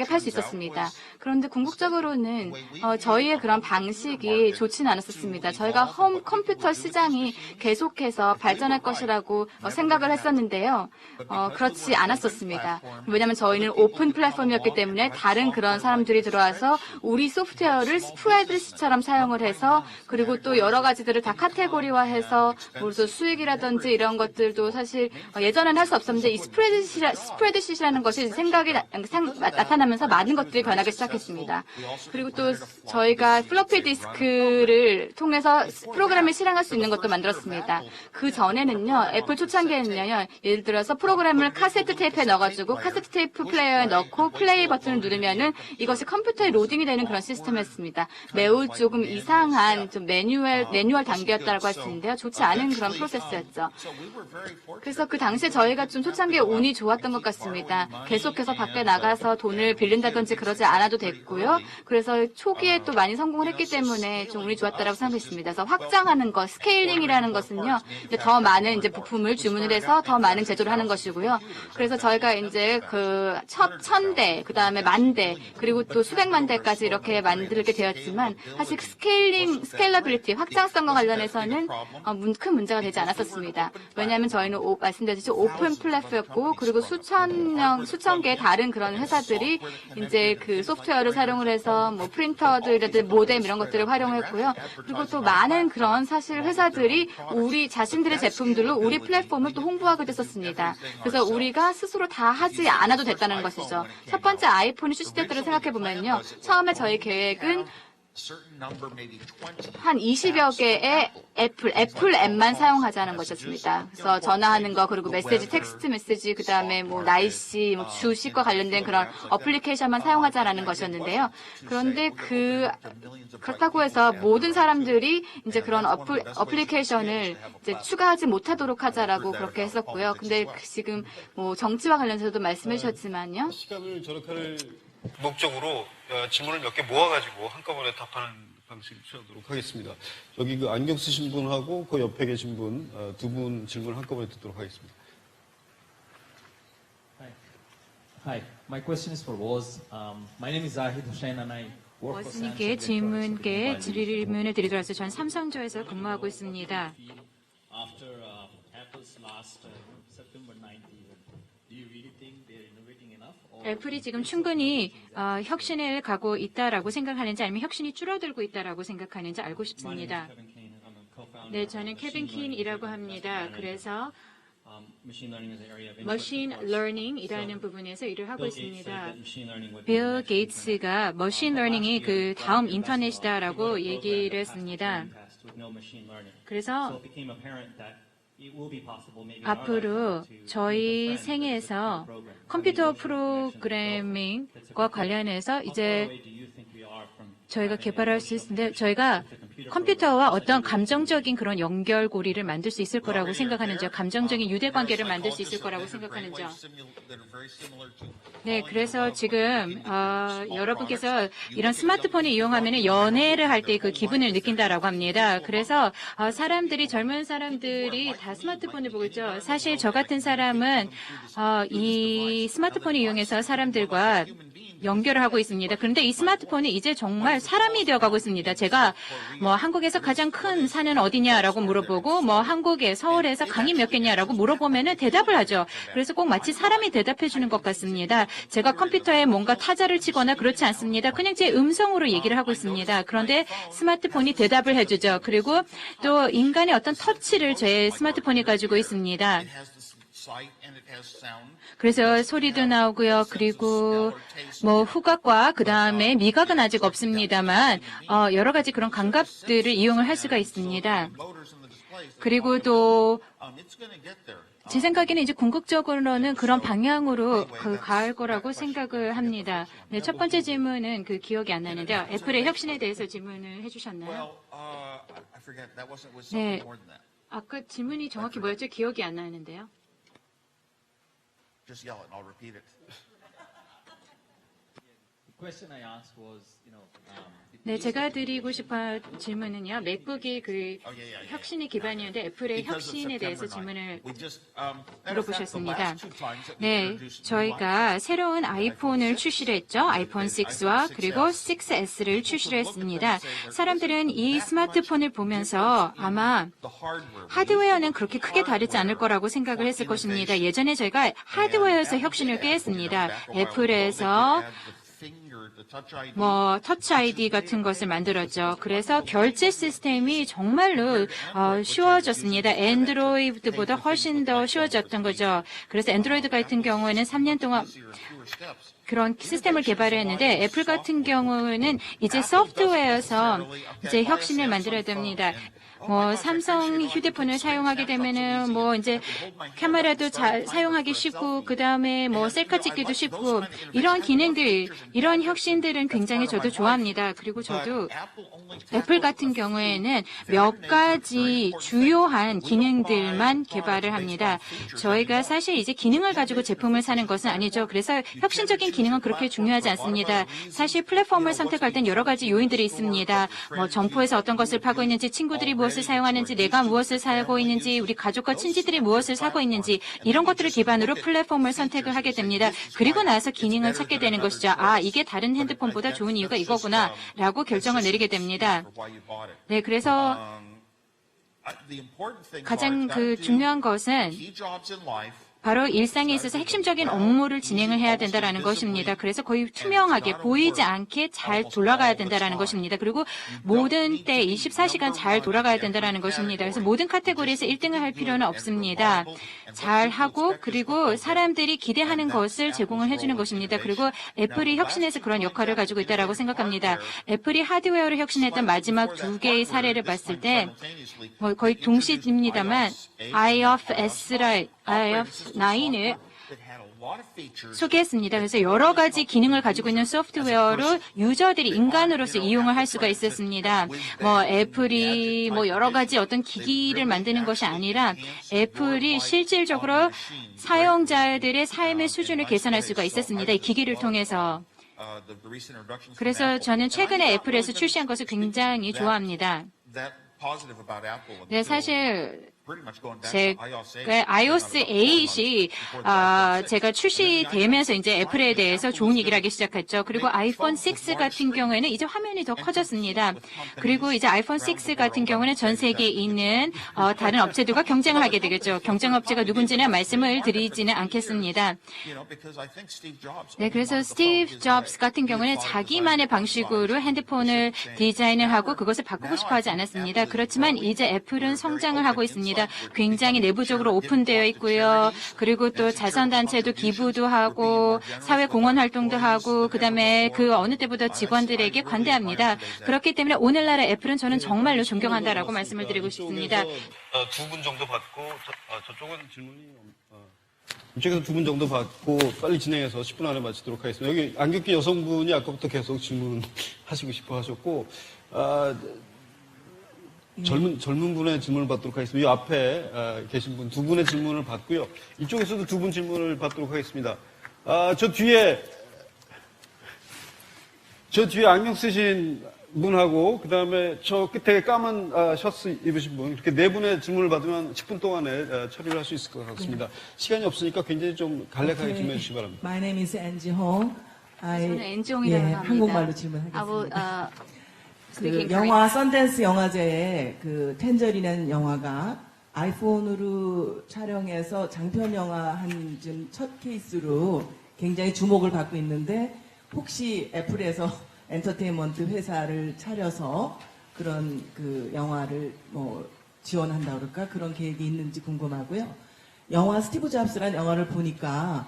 A: 팔 수 있었습니다. 그런데 궁극적으로는 저희의 그런 방식이 좋지는 않았었습니다. 저희가 컴퓨터 시장이 계속해서 발전할 것이라고 생각을 했었는데요. 그렇지 않았었습니다. 왜냐하면 저희는 오픈 플랫폼이었기 때문에 다른 그런 사람들이 들어와서 우리 소프트웨어를 스프레드시트처럼 사용을 해서 그리고 또 여러 가지들을 다 카테고리화해서 무슨 수익이라든지 이런 것들도 사실 예전에는 할 수 없었는데 이 스프레드시트라는 것이 생각이 나타나면서 많은 것들이 변하기 시작했습니다. 그리고 또 저희가 플로피 디스크를 통해서 프로그램을 실행할 수 있는 것도 만들었습니다. 그 전에는요, 애플 초창기에는요, 예를 들어서 프로그램을 카세트 테이프에 넣어가지고 카세트 테이프 플레이어에 넣고 플레이 버튼을 누르면은 이것이 컴퓨터에 로딩이 되는 그런 시스템이었습니다. 매우 조금 이상한 좀 매뉴얼 단계였다고 할 수 있는데요. 좋지 않은 그런 프로세스였죠. 그래서 그 당시에 저희가 좀 초창기에 운이 좋았던 것 같습니다. 계속해서 밖에 나가서 돈을 빌린다든지 그러지 않아도 됐고요. 그래서 초기에 또 많이 성공을 했기 때문에 좀 운이 좋았다고 생각했습니다. 그래서 확장하는 것, 스케일링이라는 것은요, 이제 더 많은 이제 부품을 주문을 해서 더 많은 제조를 하는 것이고요. 그래서 저희가 이제 그 1000대, 그 다음에 10,000대, 그리고 또 수백만 대까지 이렇게 만들게 되었지만 사실 스케일러빌리티, 확장성과 관련해서는 큰 문제가 되지 않았었습니다. 왜냐하면 저희는 말씀드렸듯이 오픈 플랫폼이었고 그리고 수천 개의 다른 그런 회사들이 이제 그 소프트웨어를 사용을 해서 뭐 프린터들이라든지 모뎀 이런 것들을 활용했고요. 그리고 또 많은 그런 사실 회사들이 우리 자신들의 제품들로 우리 플랫폼을 또 홍보하게 됐었습니다. 그래서 우리가 스스로 다 하지 않아도 됐다는 것이죠. 첫 번째 아이폰이 출시됐다고 생각해 보면요. 처음에 저희 계획은 한 20여 개의 애플 앱만 사용하자는 것이었습니다. 그래서 전화하는 거, 그리고 메시지, 텍스트 메시지, 그 다음에 뭐 날씨, 뭐 주식과 관련된 그런 어플리케이션만 사용하자라는 것이었는데요. 그런데 그렇다고 해서 모든 사람들이 이제 그런 어플리케이션을 이제 추가하지 못하도록 하자라고 그렇게 했었고요. 근데 지금 뭐 정치와 관련해서도 말씀해 주셨지만요.
B: 시간을 절약할 목적으로 질문을 몇 개 모아가지고 한꺼번에 답하는 방식을 취하도록 하겠습니다. 여기 그 안경 쓰신 분하고 그 옆에 계신 분, 두 분 질문을 한꺼번에 듣도록 하겠습니다.
G: Hi, my question is for Woz. My name is Zahid Hussain and I work for
E: 워스님께 질문을 드리도록 해서 전 삼성조에서 근무하고 있습니다.
G: After Apple's last September 9th event, do you really think they're innovating enough?
E: 애플이 지금 충분히 혁신을 가고 있다라고 생각하는지 아니면 혁신이 줄어들고 있다라고 생각하는지 알고 싶습니다. 네, 저는 케빈 킨이라고 합니다. 그래서 머신 러닝이라는 부분에서 일을 하고 있습니다. 빌 게이츠가 머신 러닝이 그 다음 인터넷이다라고 얘기를 했습니다. 그래서 앞으로 저희 생애에서 컴퓨터 프로그래밍과 관련해서 이제 저희가 개발할 수 있는데 저희가 컴퓨터와 어떤 감정적인 그런 연결고리를 만들 수 있을 거라고 생각하는지요? 감정적인 유대관계를 만들 수 있을 거라고 생각하는지요? 네, 그래서 지금 여러분께서 이런 스마트폰을 이용하면 연애를 할 때 그 기분을 느낀다라고 합니다. 그래서 사람들이 젊은 사람들이 다 스마트폰을 보고 있죠. 사실 저 같은 사람은 이 스마트폰을 이용해서 사람들과 연결을 하고 있습니다. 그런데 이 스마트폰이 이제 정말 사람이 되어가고 있습니다. 제가 뭐 한국에서 가장 큰 산은 어디냐라고 물어보고 뭐 한국에 서울에서 강이 몇 개냐라고 물어보면은 대답을 하죠. 그래서 꼭 마치 사람이 대답해 주는 것 같습니다. 제가 컴퓨터에 뭔가 타자를 치거나 그렇지 않습니다. 그냥 제 음성으로 얘기를 하고 있습니다. 그런데 스마트폰이 대답을 해주죠. 그리고 또 인간의 어떤 터치를 제 스마트폰이 가지고 있습니다. 그래서 소리도 나오고요. 그리고 뭐 후각과 그 다음에 미각은 아직 없습니다만 여러 가지 그런 감각들을 이용을 할 수가 있습니다. 그리고 또 제 생각에는 이제 궁극적으로는 그런 방향으로 갈 거라고 생각을 합니다. 네, 첫 번째 질문은 그 기억이 안 나는데요. 애플의 혁신에 대해서 질문을 해주셨나요? 네, 아까 질문이 정확히 뭐였죠? 기억이 안 나는데요.
D: Just yell it and I'll repeat it.
G: The question I asked was,
E: 네, 제가 드리고 싶은 질문은요. 맥북이 그 혁신의 기반이었는데 애플의 혁신에 대해서 질문을 물어보셨습니다. 네, 저희가 새로운 아이폰을 출시를 했죠. 아이폰 6와 그리고 6S를 출시를 했습니다. 사람들은 이 스마트폰을 보면서 아마 하드웨어는 그렇게 크게 다르지 않을 거라고 생각을 했을 것입니다. 예전에 저희가 하드웨어에서 혁신을 꽤 했습니다. 애플에서 뭐 터치 아이디 같은 것을 만들었죠. 그래서 결제 시스템이 정말로 쉬워졌습니다. 앤드로이드보다 훨씬 더 쉬워졌던 거죠. 그래서 앤드로이드 같은 경우에는 3년 동안 그런 시스템을 개발했는데 애플 같은 경우는 이제 소프트웨어에서 이제 혁신을 만들어야 됩니다. 뭐 삼성 휴대폰을 사용하게 되면은 뭐 이제 카메라도 잘 사용하기 쉽고 그 다음에 뭐 셀카 찍기도 쉽고 이런 기능들, 이런 혁신들은 굉장히 저도 좋아합니다. 그리고 저도 애플 같은 경우에는 몇 가지 주요한 기능들만 개발을 합니다. 저희가 사실 이제 기능을 가지고 제품을 사는 것은 아니죠. 그래서 혁신적인 기능은 그렇게 중요하지 않습니다. 사실 플랫폼을 선택할 땐 여러 가지 요인들이 있습니다. 뭐 점포에서 어떤 것을 파고 있는지, 친구들이 무엇을 사용하는지, 내가 무엇을 사고 있는지, 우리 가족과 친지들이 무엇을 사고 있는지 이런 것들을 기반으로 플랫폼을 선택을 하게 됩니다. 그리고 나서 기능을 찾게 되는 것이죠. 아, 이게 다른 핸드폰보다 좋은 이유가 이거구나 라고 결정을 내리게 됩니다. 네, 그래서 가장 그 중요한 것은 바로 일상에 있어서 핵심적인 업무를 진행을 해야 된다는 것입니다. 그래서 거의 투명하게 보이지 않게 잘 돌아가야 된다는 것입니다. 그리고 모든 때 24시간 잘 돌아가야 된다는 것입니다. 그래서 모든 카테고리에서 1등을 할 필요는 없습니다. 잘 하고 그리고 사람들이 기대하는 것을 제공을 해주는 것입니다. 그리고 애플이 혁신해서 그런 역할을 가지고 있다고 생각합니다. 애플이 하드웨어를 혁신했던 마지막 두 개의 사례를 봤을 때 뭐 거의 동시입니다만 iOS9을 소개했습니다. 그래서 여러 가지 기능을 가지고 있는 소프트웨어로 유저들이 인간으로서 이용을 할 수가 있었습니다. 뭐 애플이 뭐 여러 가지 어떤 기기를 만드는 것이 아니라 애플이 실질적으로 사용자들의 삶의 수준을 개선할 수가 있었습니다. 이 기기를 통해서. 그래서 저는 최근에 애플에서 출시한 것을 굉장히 좋아합니다. 네, 사실 제가 iOS 8이 제가 출시되면서 이제 애플에 대해서 좋은 얘기를 하기 시작했죠. 그리고 아이폰 6 같은 경우에는 이제 화면이 더 커졌습니다. 그리고 이제 아이폰 6 같은 경우는 전 세계에 있는 다른 업체들과 경쟁을 하게 되겠죠. 경쟁 업체가 누군지는 말씀을 드리지는 않겠습니다. 네, 그래서 스티브 잡스 같은 경우는 자기만의 방식으로 핸드폰을 디자인을 하고 그것을 바꾸고 싶어 하지 않았습니다. 그렇지만 이제 애플은 성장을 하고 있습니다. 굉장히 내부적으로 오픈되어 있고요. 그리고 또 자선단체도 기부도 하고 사회공헌 활동도 하고 그다음에 그 어느 때보다 직원들에게 관대합니다. 그렇기 때문에 오늘날의 애플은 저는 정말로 존경한다라고 말씀을 드리고 싶습니다.
B: 두 분 정도 받고 저쪽은 질문이 이쪽에서 두 분 정도 받고 빨리 진행해서 10분 안에 마치도록 하겠습니다. 여기 안경 낀 여성분이 아까부터 계속 질문하시고 싶어 하셨고 젊은 분의 질문을 받도록 하겠습니다. 이 앞에 계신 분 두 분의 질문을 받고요. 이쪽에서도 두 분 질문을 받도록 하겠습니다. 저 뒤에 안경 쓰신 분하고 그다음에 저 끝에 까만 셔츠 입으신 분 이렇게 네 분의 질문을 받으면 10분 동안에 처리를 할 수 있을 것 같습니다. 시간이 없으니까 굉장히 좀 간략하게 질문해 주시기 바랍니다.
H: My name is Angie Hong.
A: 저는 엔지홍이라고 합니다.
H: 한국말로 질문하겠습니다.
A: speaking
H: 그 영화 썬댄스 영화제에 그 텐저리라는 영화가 아이폰으로 촬영해서 장편 영화 한 좀 첫 케이스로 굉장히 주목을 받고 있는데 혹시 애플에서 엔터테인먼트 회사를 차려서 그런 그 영화를 뭐 지원한다 그럴까 그런 계획이 있는지 궁금하고요. 영화 스티브 잡스라는 영화를 보니까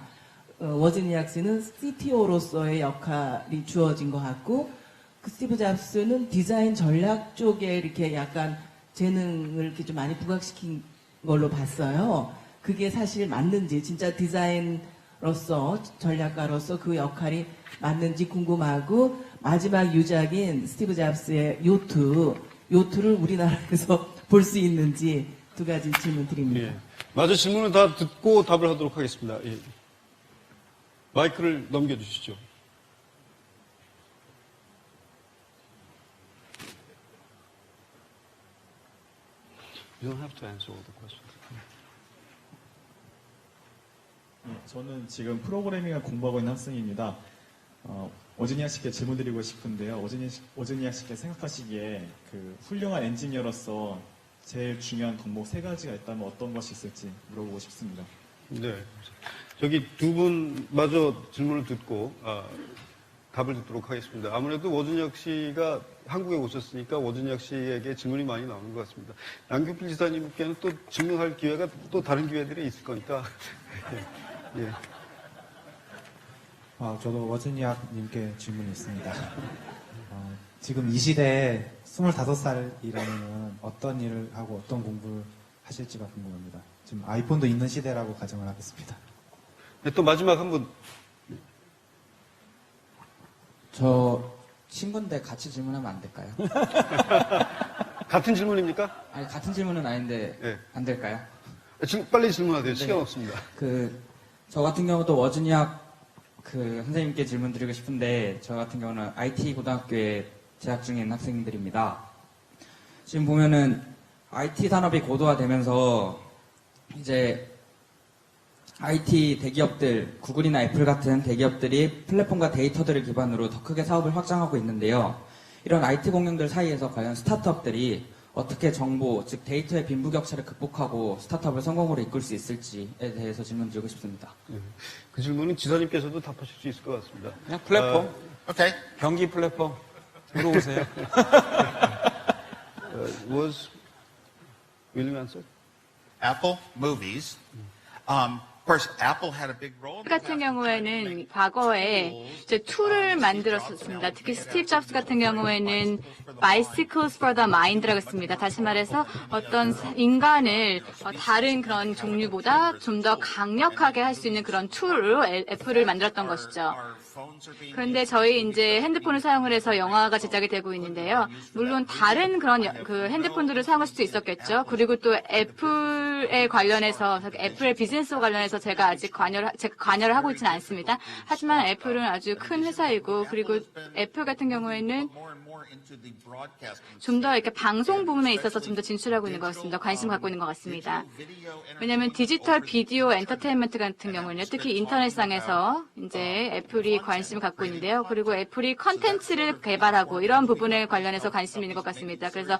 H: 워지니아 씨는 CTO로서의 역할이 주어진 것 같고 그 스티브 잡스는 디자인 전략 쪽에 이렇게 약간 재능을 이렇게 좀 많이 부각시킨 걸로 봤어요. 그게 사실 맞는지 진짜 디자인으로서 전략가로서 그 역할이 맞는지 궁금하고 마지막 유작인 스티브 잡스의 요트를 우리나라에서 볼 수 있는지 두 가지 질문 드립니다.
B: 예. 마저 질문을 다 듣고 답을 하도록 하겠습니다. 예. 마이크를 넘겨주시죠. You don't have to answer all the questions.
I: 저는 지금 프로그래밍을 공부하고 있는 학생입니다. 오즈니아 씨께 질문드리고 싶은데요. 오즈니아 씨께 생각하시기에 그 훌륭한 엔지니어로서 제일 중요한 덕목 세 가지가 있다면 어떤 것이 있을지 물어보고 싶습니다.
B: 네. 저기 두 분 마저 질문을 듣고 답을 듣도록 하겠습니다. 아무래도 오준혁 씨가 한국에 오셨으니까 오준혁 씨에게 질문이 많이 나오는 것 같습니다. 양경필 지사님께는 또 질문할 기회가 또 다른 기회들이 있을 거니까. 예. 예.
J: 저도 워즈니악님께 질문이 있습니다. 지금 이 시대에 25살이라면 어떤 일을 하고 어떤 공부를 하실지가 궁금합니다. 지금 아이폰도 있는 시대라고 가정을 하겠습니다.
B: 네, 또 마지막 한 분.
K: 저 친구인데 같이 질문하면 안 될까요?
B: 같은 질문입니까?
K: 아니 같은 질문은 아닌데
B: 네.
K: 안 될까요?
B: 지금 빨리 질문하세요. 시간
K: 네.
B: 없습니다.
K: 저 같은 경우도 워즈니악 선생님께 질문 드리고 싶은데 저 같은 경우는 IT 고등학교에 재학 중인 학생들입니다. 지금 보면은 IT 산업이 고도화되면서 이제 IT 대기업들, 구글이나 애플 같은 대기업들이 플랫폼과 데이터들을 기반으로 더 크게 사업을 확장하고 있는데요. 이런 IT 공룡들 사이에서 과연 스타트업들이 어떻게 정보, 즉 데이터의 빈부격차를 극복하고 스타트업을 성공으로 이끌 수 있을지에 대해서 질문드리고 싶습니다.
B: 그 질문은 지사님께서도 답하실 수 있을 것 같습니다.
C: 그냥 플랫폼.
D: Okay.
C: 경기 플랫폼. 물어보세요.
B: Was William answer?
D: Apple movies. Of course, Apple had a big role.
A: 같은 경우에는 과거에 이제 툴을 만들었었습니다. 특히 스티브 잡스 같은 경우에는 Bicycles for the Mind라고 했습니다. 다시 말해서 어떤 인간을 다른 그런 종류보다 좀 더 강력하게 할 수 있는 그런 툴로 애플을 만들었던 것이죠. 그런데 저희 이제 핸드폰을 사용을 해서 영화가 제작이 되고 있는데요. 물론 다른 그런 그 핸드폰들을 사용할 수도 있었겠죠. 그리고 또 애플에 관련해서 애플의 비즈니스와 관련해서 제가 아직 관여를 하고 있지는 않습니다. 하지만 애플은 아주 큰 회사이고 그리고 애플 같은 경우에는 좀 더 이렇게 방송 부분에 있어서 좀 더 진출하고 있는 것 같습니다. 관심 갖고 있는 것 같습니다. 왜냐하면 디지털 비디오 엔터테인먼트 같은 경우는 특히 인터넷상에서 이제 애플이 관심을 갖고 있는데요. 그리고 애플이 컨텐츠를 개발하고 이런 부분에 관련해서 관심이 있는 것 같습니다. 그래서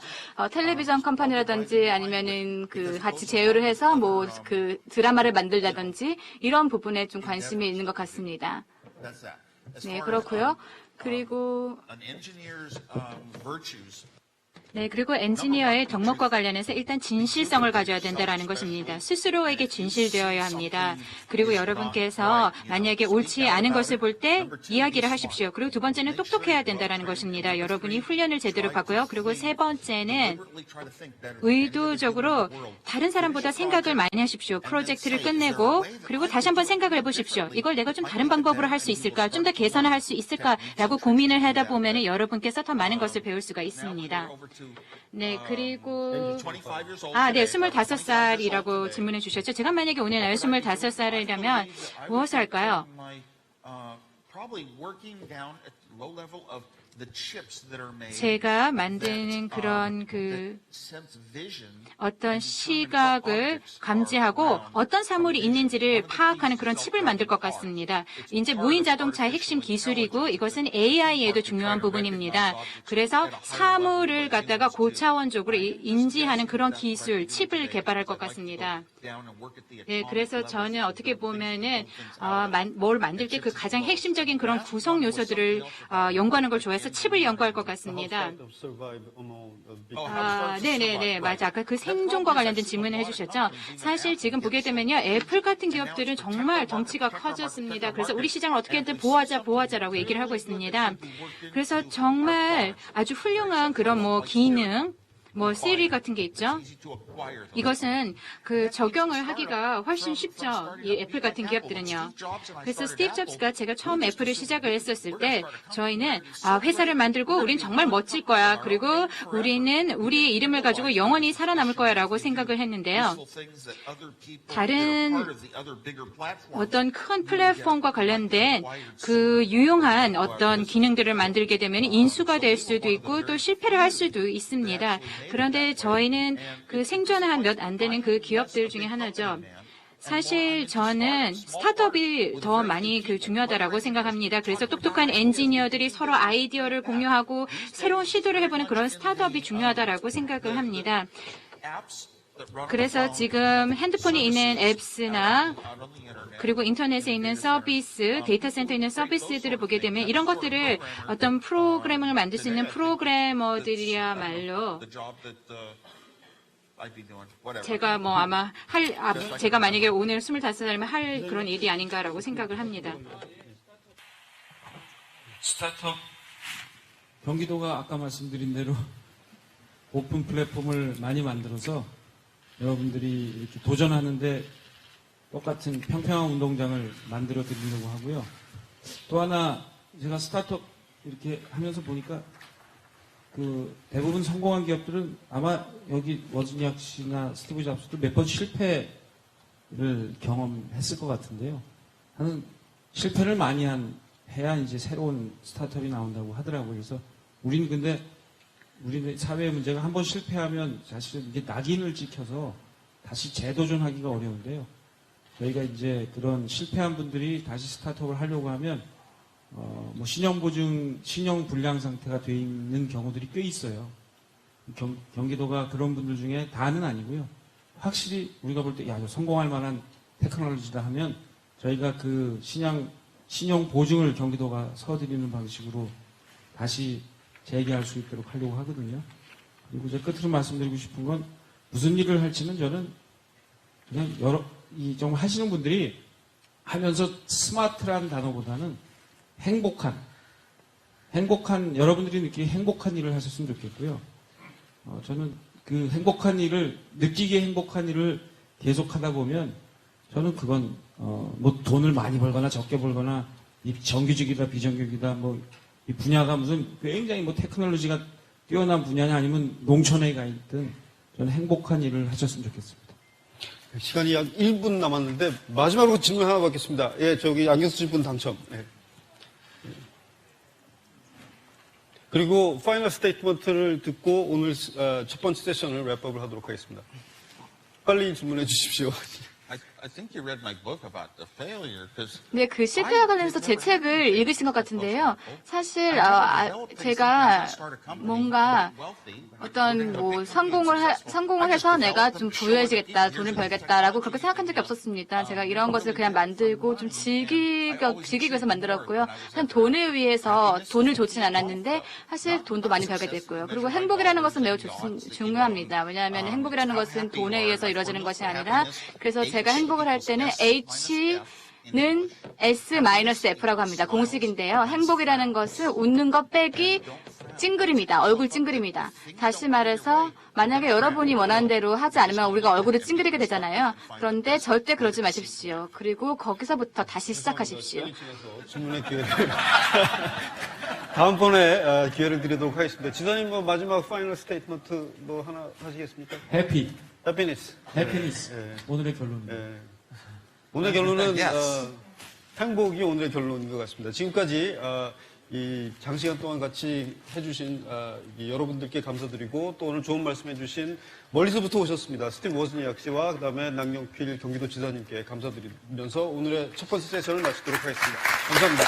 A: 텔레비전 컴퍼니라든지 아니면은 그 같이 제휴를 해서 뭐 그 드라마를 만들다든지 이런 부분에 좀 관심이 있는 것 같습니다. 네, 그렇고요. 그리고
E: 네, 그리고 엔지니어의 덕목과 관련해서 일단 진실성을 가져야 된다는 것입니다. 스스로에게 진실되어야 합니다. 그리고 여러분께서 만약에 옳지 않은 것을 볼 때 이야기를 하십시오. 그리고 두 번째는 똑똑해야 된다는 것입니다. 여러분이 훈련을 제대로 받고요. 그리고 세 번째는 의도적으로 다른 사람보다 생각을 많이 하십시오. 프로젝트를 끝내고 그리고 다시 한번 생각을 해보십시오. 이걸 내가 좀 다른 방법으로 할 수 있을까? 좀 더 개선을 할 수 있을까라고 고민을 하다 보면 여러분께서 더 많은 것을 배울 수가 있습니다. 네, 그리고
D: 25 years old
E: 네,
D: today.
E: 25살이라고 질문해 주셨죠. 제가 만약에 오늘 25살이라면 무엇을 할까요?
D: Probably working down at the low level of the chips that are made.
E: 제가 만드는 그런 어떤 시각을 감지하고 어떤 사물이 있는지를 파악하는 그런 칩을 만들 것 같습니다. 이제 무인 자동차의 핵심 기술이고 이것은 AI에도 중요한 부분입니다. 그래서 사물을 갖다가 고차원적으로 인지하는 그런 기술, 칩을 개발할 것 같습니다. 네, 그래서 저는 어떻게 보면은 뭘 만들 때 그 가장 핵심적인 그런 구성 요소들을 연구하는 걸 좋아해서 칩을 연구할 것 같습니다. 네네네, 맞아. 아까 그 생존과 관련된 질문을 해주셨죠. 사실 지금 보게 되면요, 애플 같은 기업들은 정말 덩치가 커졌습니다. 그래서 우리 시장을 어떻게든 보호하자라고 얘기를 하고 있습니다. 그래서 정말 아주 훌륭한 그런 기능, 시리 같은 게 있죠. 이것은 그 적용을 하기가 훨씬 쉽죠. 이 애플 같은 기업들은요. 그래서 스티브 잡스가 제가 처음 애플을 시작을 했었을 때 저희는 회사를 만들고 우린 정말 멋질 거야. 그리고 우리는 우리의 이름을 가지고 영원히 살아남을 거야라고 생각을 했는데요. 다른 어떤 큰 플랫폼과 관련된 그 유용한 어떤 기능들을 만들게 되면 인수가 될 수도 있고 또 실패를 할 수도 있습니다. 그런데 저희는 그 생존한 몇 안 되는 그 기업들 중에 하나죠. 사실 저는 스타트업이 더 많이 중요하다라고 생각합니다. 그래서 똑똑한 엔지니어들이 서로 아이디어를 공유하고 새로운 시도를 해보는 그런 스타트업이 중요하다라고 생각을 합니다. 그래서 지금 핸드폰에 있는 앱스나 그리고 인터넷에 있는 서비스, 데이터 센터에 있는 서비스들을 보게 되면 이런 것들을 어떤 프로그램을 만들 수 있는 프로그래머들이야말로 제가 아마 제가 만약에 오늘 25살이면 할 그런 일이 아닌가라고 생각을 합니다.
C: 스타트업 경기도가 아까 말씀드린 대로 오픈 플랫폼을 많이 만들어서 여러분들이 이렇게 도전하는데 똑같은 평평한 운동장을 만들어 드리려고 하고요. 또 하나 제가 스타트업 이렇게 하면서 보니까 그 대부분 성공한 기업들은 아마 여기 워즈니악 씨나 스티브 잡스도 몇 번 실패를 경험했을 것 같은데요. 하는 실패를 많이 해야 이제 새로운 스타트업이 나온다고 하더라고요. 그래서 우리는 근데 우리 사회의 문제가 한번 실패하면 사실은 이게 낙인을 찍혀서 다시 재도전하기가 어려운데요. 저희가 이제 그런 실패한 분들이 다시 스타트업을 하려고 하면 신용 불량 상태가 돼 있는 경우들이 꽤 있어요. 경기도가 그런 분들 중에 다는 아니고요. 확실히 우리가 볼 때 성공할 만한 테크놀로지다 하면 저희가 그 신용 보증을 경기도가 서드리는 방식으로 다시 재개할 수 있도록 하려고 하거든요. 그리고 이제 끝으로 말씀드리고 싶은 건 무슨 일을 할지는 저는 그냥 좀 하시는 분들이 하면서 스마트라는 단어보다는 여러분들이 느끼기 행복한 일을 하셨으면 좋겠고요. 저는 그 느끼기에 행복한 일을 계속 하다 보면 저는 그건, 돈을 많이 벌거나 적게 벌거나, 이 정규직이다, 비정규직이다, 이 분야가 무슨 굉장히 테크놀로지가 뛰어난 분야냐 아니면 농촌에 가 있든 저는 행복한 일을 하셨으면 좋겠습니다.
B: 시간이 약 1분 남았는데 마지막으로 질문 하나 받겠습니다. 예, 저기 안경 쓰신 분 당첨. 예. 그리고 파이널 스테이트먼트를 듣고 오늘 첫 번째 세션을 랩업을 하도록 하겠습니다. 빨리 질문해 주십시오.
D: I think you read my book about the failure because
A: 네, 그 실패와 관련해서 제 책을 읽으신 것 같은데요. 사실 제가 뭔가 어떤 성공을 해서 내가 좀 부유해지겠다, 돈을 벌겠다라고 그렇게 생각한 적이 없었습니다. 제가 이런 것을 그냥 만들고 좀 즐기기 위해서 만들었고요. 한 돈을 위해서 돈을 줬진 않았는데 사실 돈도 많이 벌게 됐고요. 그리고 행복이라는 것은 매우 중요합니다. 왜냐하면 행복이라는 것은 돈에 의해서 이루어지는 것이 아니라 그래서 제가 행복을 할 때는 H는 S-F라고 합니다. 공식인데요. 행복이라는 것은 웃는 것 빼기 찡그립니다. 얼굴 찡그립니다. 다시 말해서 만약에 여러분이 원하는 대로 하지 않으면 우리가 얼굴을 찡그리게 되잖아요. 그런데 절대 그러지 마십시오. 그리고 거기서부터 다시 시작하십시오.
B: 질문의 기회를. 다음번에 기회를 드리도록 하겠습니다. 지사님 뭐 마지막 파이널 스테이트먼트 뭐 하나 하시겠습니까?
L: 해피.
B: 해피니스.
L: 해피니스.
B: 예.
L: 오늘의 결론입니다.
B: 예. 오늘의 결론은 행복이 오늘의 결론인 것 같습니다. 지금까지 이 장시간 동안 같이 해주신 이 여러분들께 감사드리고 또 오늘 좋은 말씀 해주신 멀리서부터 오셨습니다. 스티브 워즈니악 씨와 그다음에 남경필 경기도지사님께 감사드리면서 오늘의 첫 번째 세션을 마치도록 하겠습니다. 감사합니다.